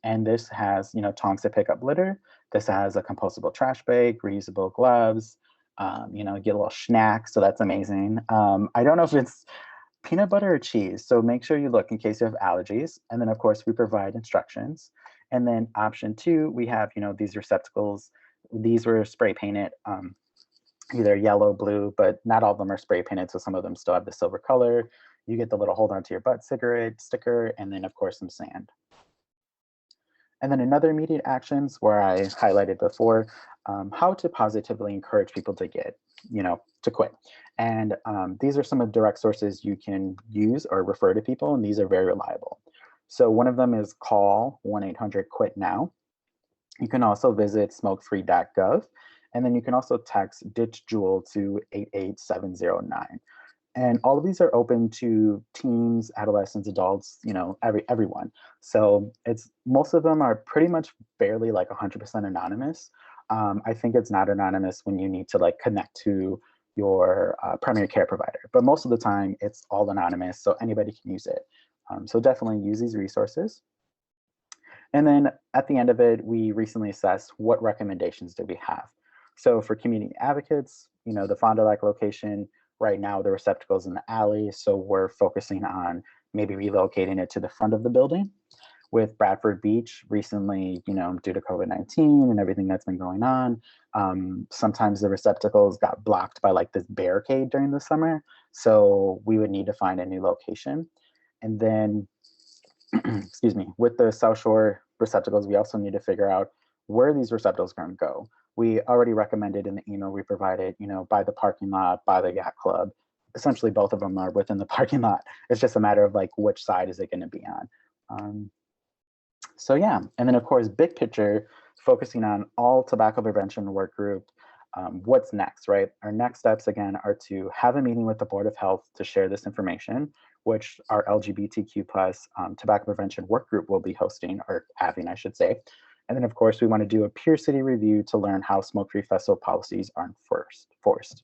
and this has, tongs to pick up litter. This has a compostable trash bag, reusable gloves, get a little snack, so that's amazing. I don't know if it's peanut butter or cheese, so make sure you look in case you have allergies. And then of course we provide instructions. And then option 2, we have, these receptacles. These were spray painted, either yellow, blue, but not all of them are spray painted, so some of them still have the silver color. You get the little hold on to your butt cigarette sticker, and then of course some sand. And then another immediate actions where I highlighted before, how to positively encourage people to get, to quit. And these are some of the direct sources you can use or refer to people, and these are very reliable. So one of them is call 1-800-QUIT-NOW. You can also visit smokefree.gov, and then you can also text Ditch Jewel to 88709. And all of these are open to teens, adolescents, adults, everyone. So most of them are pretty much barely like 100% anonymous. I think it's not anonymous when you need to like connect to your primary care provider, but most of the time it's all anonymous, so anybody can use it. So definitely use these resources. And then at the end of it, we recently assessed what recommendations do we have. So for community advocates, the Fond du Lac location, right now the receptacle's in the alley, so we're focusing on maybe relocating it to the front of the building. With Bradford Beach recently, due to COVID-19 and everything that's been going on, sometimes the receptacles got blocked by like this barricade during the summer, so we would need to find a new location. And then, excuse me, with the South Shore receptacles, we also need to figure out where these receptacles are going to go. We already recommended in the email we provided, by the parking lot, by the yacht club. Essentially, both of them are within the parking lot. It's just a matter of like which side is it going to be on. So yeah, and then of course, big picture, focusing on all tobacco prevention work group. What's next, right? Our next steps again are to have a meeting with the Board of Health to share this information, which our LGBTQ plus tobacco prevention work group will be hosting, or having, I should say. And then of course, we want to do a peer city review to learn how smoke-free festival policies are enforced.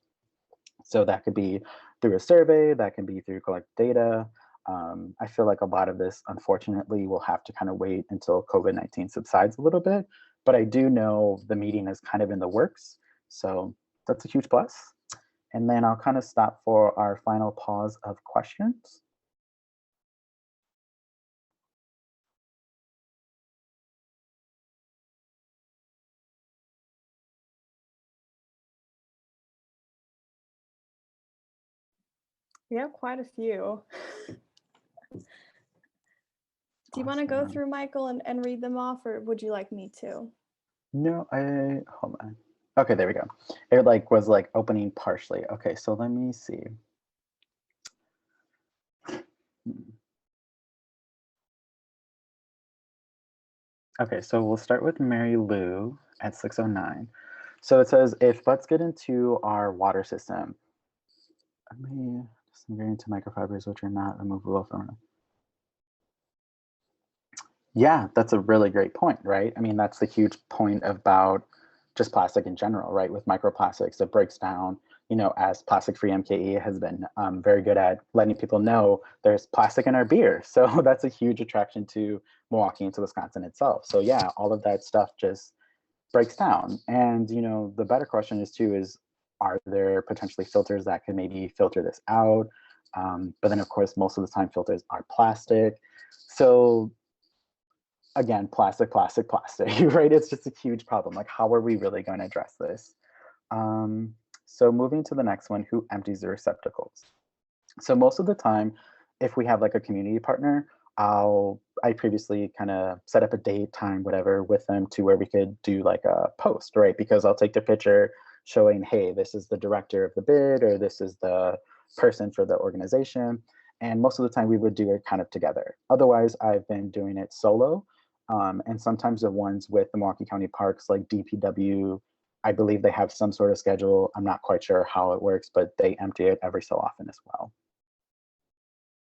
So that could be through a survey, that can be through collect data. I feel like a lot of this, unfortunately, will have to kind of wait until COVID-19 subsides a little bit, but I do know the meeting is kind of in the works. So that's a huge plus. And then I'll kind of stop for our final pause of questions. We have quite a few. Do you want to go through, Michael, and read them off, or would you like me to? No, hold on. Okay, there we go. It like was like opening partially. Okay, so let me see. Okay, so we'll start with Mary Lou at 609. So it says, if butts get into our water system, disintegrate into microfibers which are not removable from. Yeah, that's a really great point, right? I mean, that's the huge point about just plastic in general, right? With microplastics, it breaks down, you know, as plastic-free MKE has been very good at letting people know there's plastic in our beer. So that's a huge attraction to Milwaukee and to Wisconsin itself. So yeah, all of that stuff just breaks down. And, you know, the better question is too, is are there potentially filters that can maybe filter this out? But then of course, most of the time filters are plastic. So again, plastic, right? It's just a huge problem. Like, how are we really going to address this? So moving to the next one, who empties the receptacles? So most of the time, if we have like a community partner, I previously kind of set up a date, time, whatever with them to where we could do like a post, right? Because I'll take the picture showing, hey, this is the director of the bid, or this is the person for the organization. And most of the time we would do it kind of together. Otherwise, I've been doing it solo. And sometimes the ones with the Milwaukee County Parks, like DPW, I believe they have some sort of schedule. I'm not quite sure how it works, but they empty it every so often as well.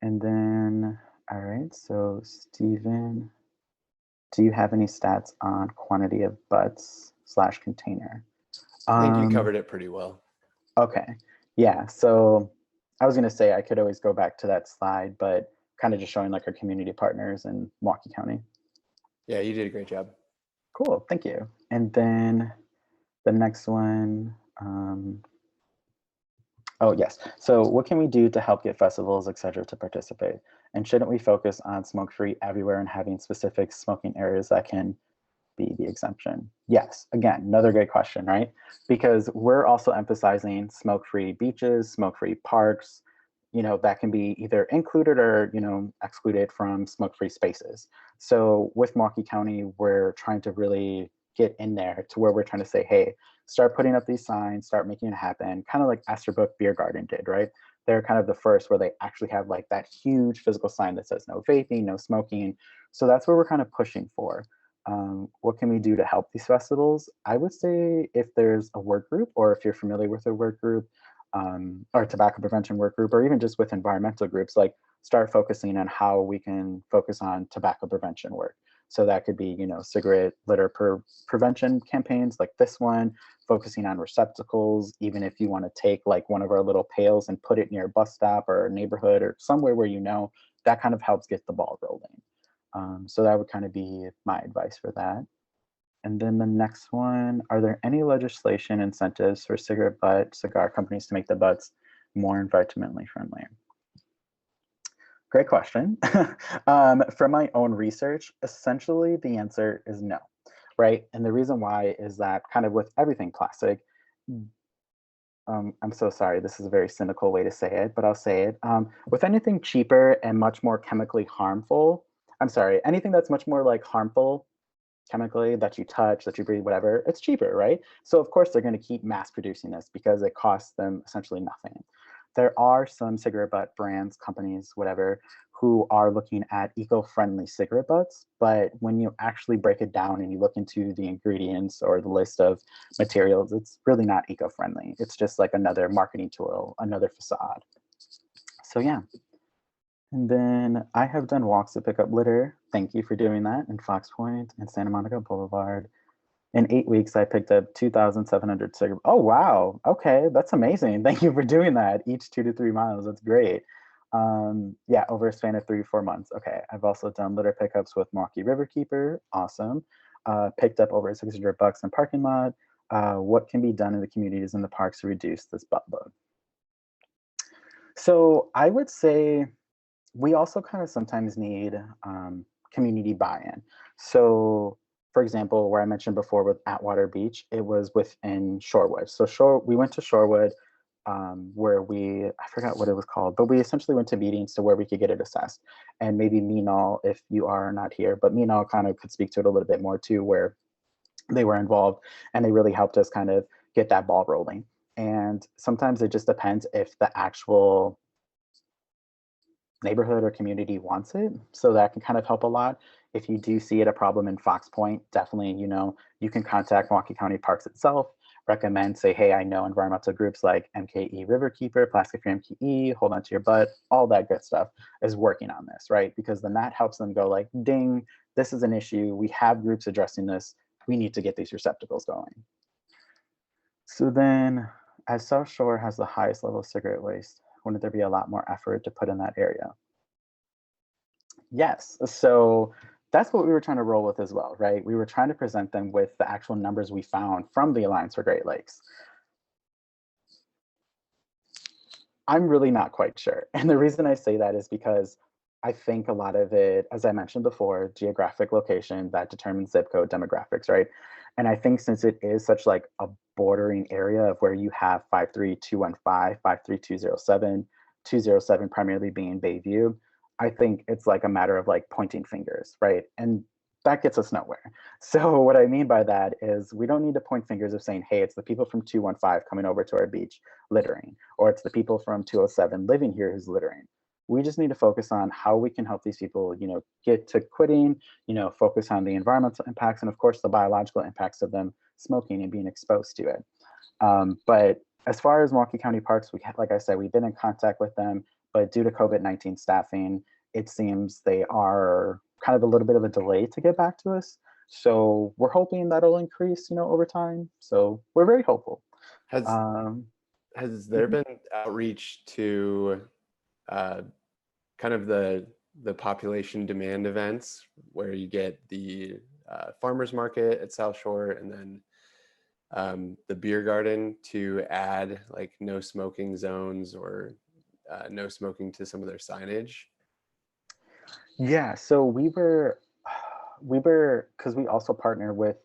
And then, all right, so Stephen, do you have any stats on quantity of butts / container? I think you covered it pretty well. Okay, yeah, so I was gonna say I could always go back to that slide, but kind of just showing like our community partners in Milwaukee County. Yeah, you did a great job. Cool, thank you. And then the next one, oh yes, so what can we do to help get festivals, et cetera, to participate? And shouldn't we focus on smoke-free everywhere and having specific smoking areas that can be the exemption? Yes, again, another great question, right? Because we're also emphasizing smoke-free beaches, smoke-free parks, you know, that can be either included or, you know, excluded from smoke-free spaces. So with Milwaukee County, we're trying to really get in there to where we're trying to say, hey, start putting up these signs, start making it happen, kind of like Esterbrook Beer Garden did, right? They're kind of the first where they actually have like that huge physical sign that says no vaping, no smoking. So that's where we're kind of pushing for. What can we do to help these festivals? I would say if there's a work group, or if you're familiar with a work group, or tobacco prevention work group, or even just with environmental groups, like start focusing on how we can focus on tobacco prevention work. So that could be, you know, cigarette litter prevention campaigns like this one, focusing on receptacles, even if you want to take like one of our little pails and put it near a bus stop or a neighborhood or somewhere where you know, that kind of helps get the ball rolling. So that would kind of be my advice for that. And then the next one, are there any legislation incentives for cigarette butt cigar companies to make the butts more environmentally friendly? Great question. From my own research, essentially the answer is no, right? And the reason why is that kind of with everything plastic, I'm so sorry, this is a very cynical way to say it, but I'll say it. With anything cheaper and much more chemically harmful, I'm sorry, anything that's much more like harmful chemically that you touch, that you breathe, whatever, it's cheaper, right? So of course they're going to keep mass producing this because it costs them essentially nothing. There are some cigarette butt brands, companies, whatever, who are looking at eco-friendly cigarette butts, but when you actually break it down and you look into the ingredients or the list of materials, it's really not eco-friendly. It's just like another marketing tool, another facade. So yeah. And then I have done walks to pick up litter. Thank you for doing that in Fox Point and Santa Monica Boulevard. In 8 weeks, I picked up 2,700 cigarettes. Oh, wow. Okay, that's amazing. Thank you for doing that. Each 2 to 3 miles. That's great. Yeah, over a span of 3 to 4 months. Okay, I've also done litter pickups with Milwaukee Riverkeeper. Awesome. Picked up over $600 in parking lot. What can be done in the communities and the parks to reduce this butt load? So I would say we also kind of sometimes need community buy-in. So for example, where I mentioned before with Atwater Beach, it was within Shorewood. So we went to Shorewood where I forgot what it was called, but we essentially went to meetings to where we could get it assessed. And maybe Meenal, if you are not here, but Meenal kind of could speak to it a little bit more too, where they were involved and they really helped us kind of get that ball rolling. And sometimes it just depends if the actual neighborhood or community wants it. So that can kind of help a lot. If you do see it a problem in Fox Point, definitely, you can contact Milwaukee County Parks itself, recommend, say, hey, I know environmental groups like MKE Riverkeeper, Plastic Free MKE, Hold On to Your Butt, all that good stuff is working on this, right? Because then that helps them go like, ding, this is an issue. We have groups addressing this. We need to get these receptacles going. So then, as South Shore has the highest level of cigarette waste, wouldn't there be a lot more effort to put in that area? Yes, so that's what we were trying to roll with as well, right? We were trying to present them with the actual numbers we found from the Alliance for Great Lakes. I'm really not quite sure. And the reason I say that is because I think a lot of it, as I mentioned before, geographic location that determines zip code demographics, right? And I think since it is such like a bordering area of where you have 53215, 53207, 207 primarily being Bayview, I think it's like a matter of like pointing fingers, right? And that gets us nowhere. So what I mean by that is we don't need to point fingers of saying, hey, it's the people from 215 coming over to our beach littering, or it's the people from 207 living here who's littering. We just need to focus on how we can help these people, get to quitting, focus on the environmental impacts and of course the biological impacts of them smoking and being exposed to it. But as far as Milwaukee County Parks, like I said, we've been in contact with them, but due to COVID-19 staffing, it seems they are kind of a little bit of a delay to get back to us. So we're hoping that'll increase, over time. So we're very hopeful. Has there been outreach to kind of the population demand events where you get the farmers market at South Shore and then the beer garden to add like no smoking zones or no smoking to some of their signage? Yeah, so we were, because we also partner with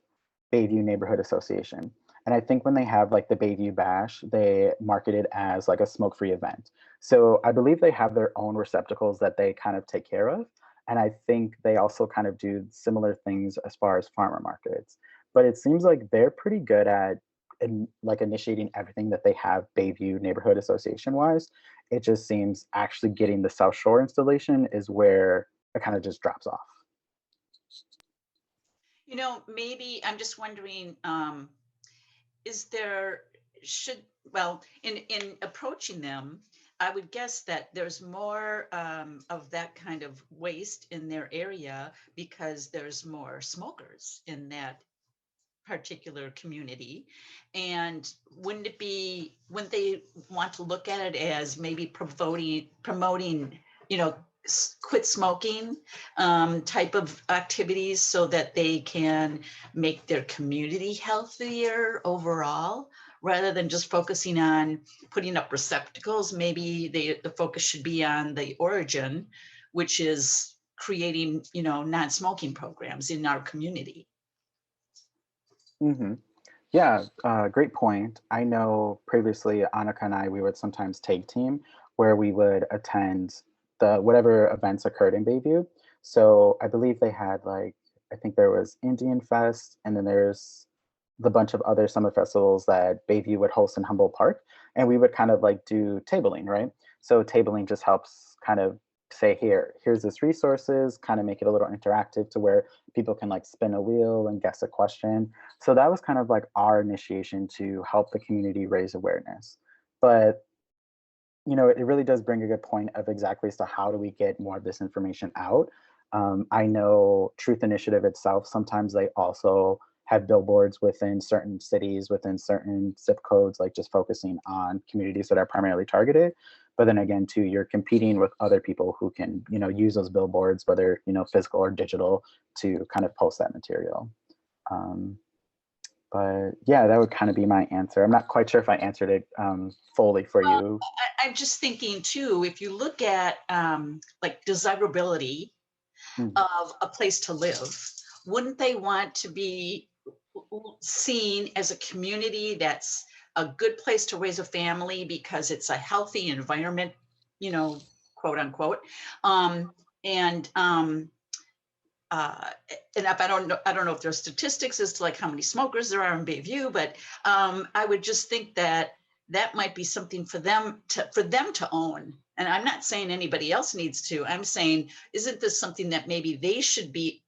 Bayview Neighborhood Association. And I think when they have like the Bayview Bash, they market it as like a smoke-free event. So I believe they have their own receptacles that they kind of take care of. And I think they also kind of do similar things as far as farmer markets. But it seems like they're pretty good at like initiating everything that they have Bayview Neighborhood Association wise. It just seems actually getting the South Shore installation is where it kind of just drops off. Maybe I'm just wondering, is there in approaching them, I would guess that there's more of that kind of waste in their area because there's more smokers in that particular community. And wouldn't they want to look at it as maybe promoting, quit smoking type of activities so that they can make their community healthier overall, rather than just focusing on putting up receptacles? Maybe the focus should be on the origin, which is creating, non-smoking programs in our community. Mm-hmm. Yeah, great point. I know previously Annika and I, we would sometimes tag team where we would attend whatever events occurred in Bayview. So I believe they had I think there was Indian Fest, and then there's the bunch of other summer festivals that Bayview would host in Humboldt Park. And we would kind of do tabling, right? So tabling just helps kind of say, here's this resources, kind of make it a little interactive to where people can like spin a wheel and guess a question. So that was kind of like our initiation to help the community raise awareness. But it really does bring a good point of exactly as to how do we get more of this information out. I know Truth Initiative itself, sometimes they also have billboards within certain cities, within certain zip codes, like just focusing on communities that are primarily targeted. But then again, too, you're competing with other people who can, use those billboards, whether, physical or digital, to kind of post that material. But yeah, that would kind of be my answer. I'm not quite sure if I answered it fully for you. I'm just thinking too, if you look at like desirability Mm. of a place to live, wouldn't they want to be seen as a community that's a good place to raise a family because it's a healthy environment, quote unquote. And if I don't know if there's statistics as to like how many smokers there are in Bayview, but I would just think that might be something for them to own. And I'm not saying anybody else needs to. I'm saying, isn't this something that maybe they should be,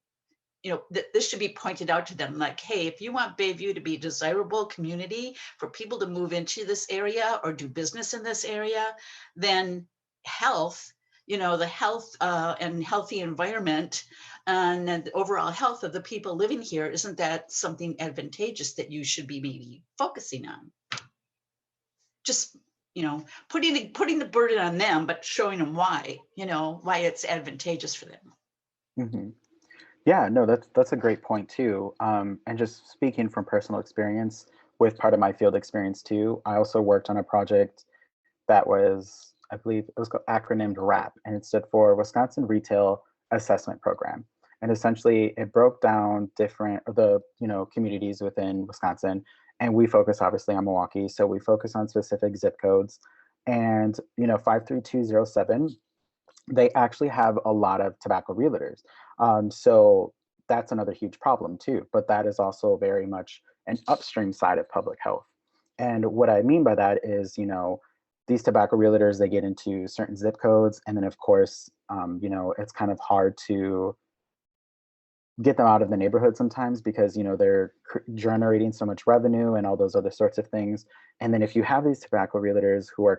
this should be pointed out to them, like, hey, if you want Bayview to be a desirable community for people to move into this area or do business in this area, then health, the health and healthy environment and the overall health of the people living here, isn't that something advantageous that you should be maybe focusing on? Just, putting the burden on them, but showing them why, why it's advantageous for them. Mm-hmm. Yeah, no, that's a great point too. And just speaking from personal experience with part of my field experience too, I also worked on a project that was, I believe it was acronymed WRAP, and it stood for Wisconsin Retail Assessment Program. And essentially it broke down communities within Wisconsin, and we focus obviously on Milwaukee. So we focus on specific zip codes, and 53207, they actually have a lot of tobacco realtors. So that's another huge problem too, but that is also very much an upstream side of public health. And what I mean by that is, these tobacco realtors, they get into certain zip codes, and then of course, it's kind of hard to get them out of the neighborhood sometimes because they're generating so much revenue and all those other sorts of things. And then if you have these tobacco realtors who are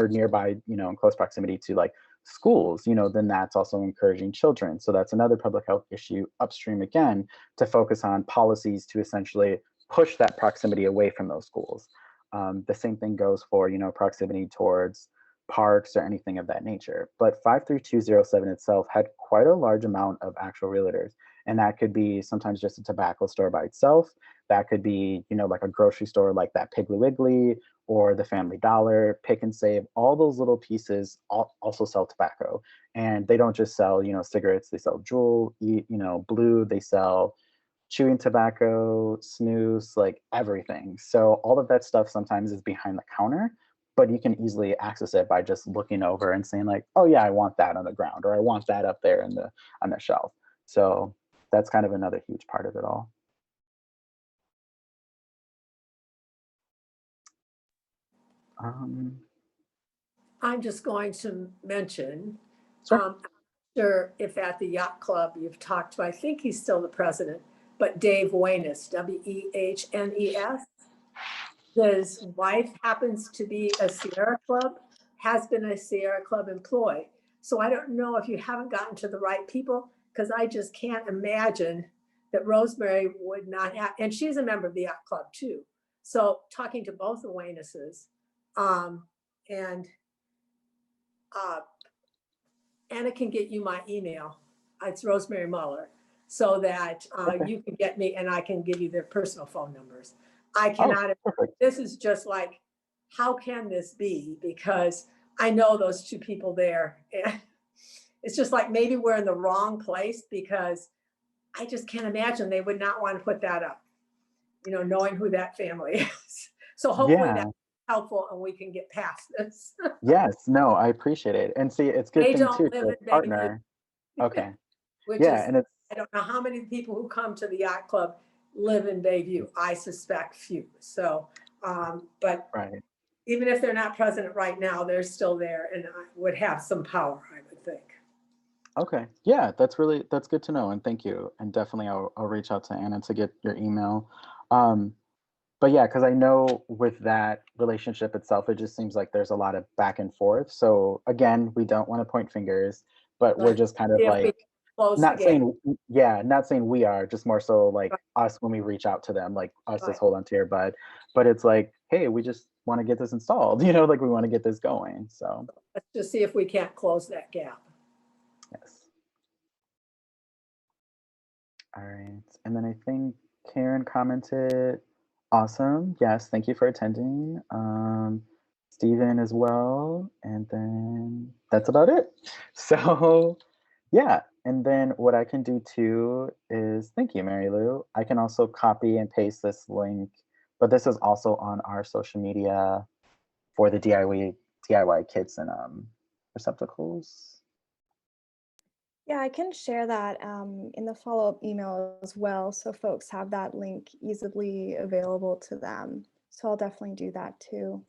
nearby, in close proximity to like schools, then that's also encouraging children. So that's another public health issue upstream again, to focus on policies to essentially push that proximity away from those schools. The same thing goes for proximity towards parks or anything of that nature. But 53207 itself had quite a large amount of actual realtors. And that could be sometimes just a tobacco store by itself. That could be, like a grocery store like that Piggly Wiggly or the Family Dollar, Pick and Save. All those little pieces also sell tobacco. And they don't just sell, cigarettes, they sell Juul, Blue, they sell chewing tobacco, snus, like everything. So all of that stuff sometimes is behind the counter, but you can easily access it by just looking over and saying like, oh yeah, I want that on the ground, or I want that up there on the shelf. So that's kind of another huge part of it all. I'm just going to mention, Sure. I'm not sure if at the yacht club you've talked to, I think he's still the president, but Dave Wehnes, Wehnes. His wife happens to be a Sierra Club, has been a Sierra Club employee. So I don't know if you haven't gotten to the right people, because I just can't imagine that Rosemary would not have, and she's a member of the yacht club too. So talking to both the Wehneses, and Anna can get you my email. It's Rosemary Muller, so that Okay. you can get me and I can give you their personal phone numbers. I Oh, cannot, perfect. this is just like, how can this be? Because I know those two people there. And it's just like, maybe we're in the wrong place, because I just can't imagine they would not want to put that up, knowing who that family is. So hopefully Yeah. that's helpful and we can get past this. Yes. No, I appreciate it. And see, it's a good They thing don't too live to in Bayview, partner. Okay. which Yeah, is, and it's I don't know how many people who come to the yacht club live in Bayview. I suspect few. So, but right. even if they're not president right now, they're still there and would have some power, I would Okay. Yeah, that's good to know. And thank you. And definitely I'll reach out to Anna to get your email. Um, but yeah, because I know with that relationship itself, it just seems like there's a lot of back and forth. So again, we don't want to point fingers, but we're Right. just kind of If we like close the not gap. saying, yeah, not saying we are, just more so like us when we reach out to them, like us as Right. Hold On to Your Bud. But it's like, hey, we just want to get this installed, like we want to get this going. So Let's just see if we can't close that gap. yes. All right. And then I think Karen commented, awesome. Yes, thank you for attending. Stephen as well. And then that's about it. So yeah. And then what I can do too is, thank you, Mary Lou. I can also copy and paste this link, but this is also on our social media for the DIY kits and receptacles. Yeah, I can share that in the follow-up email as well, so folks have that link easily available to them. So I'll definitely do that too.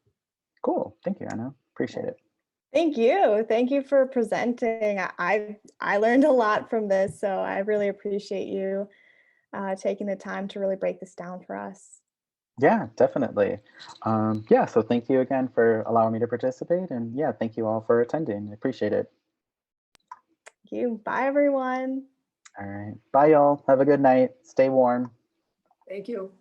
Cool. Thank you, Anna. Appreciate it. Thank you. Thank you for presenting. I learned a lot from this, so I really appreciate you taking the time to really break this down for us. Yeah, definitely. Yeah, so thank you again for allowing me to participate. And yeah, thank you all for attending. I appreciate it. Thank you. Bye, everyone. All right. Bye, y'all. Have a good night. Stay warm. Thank you.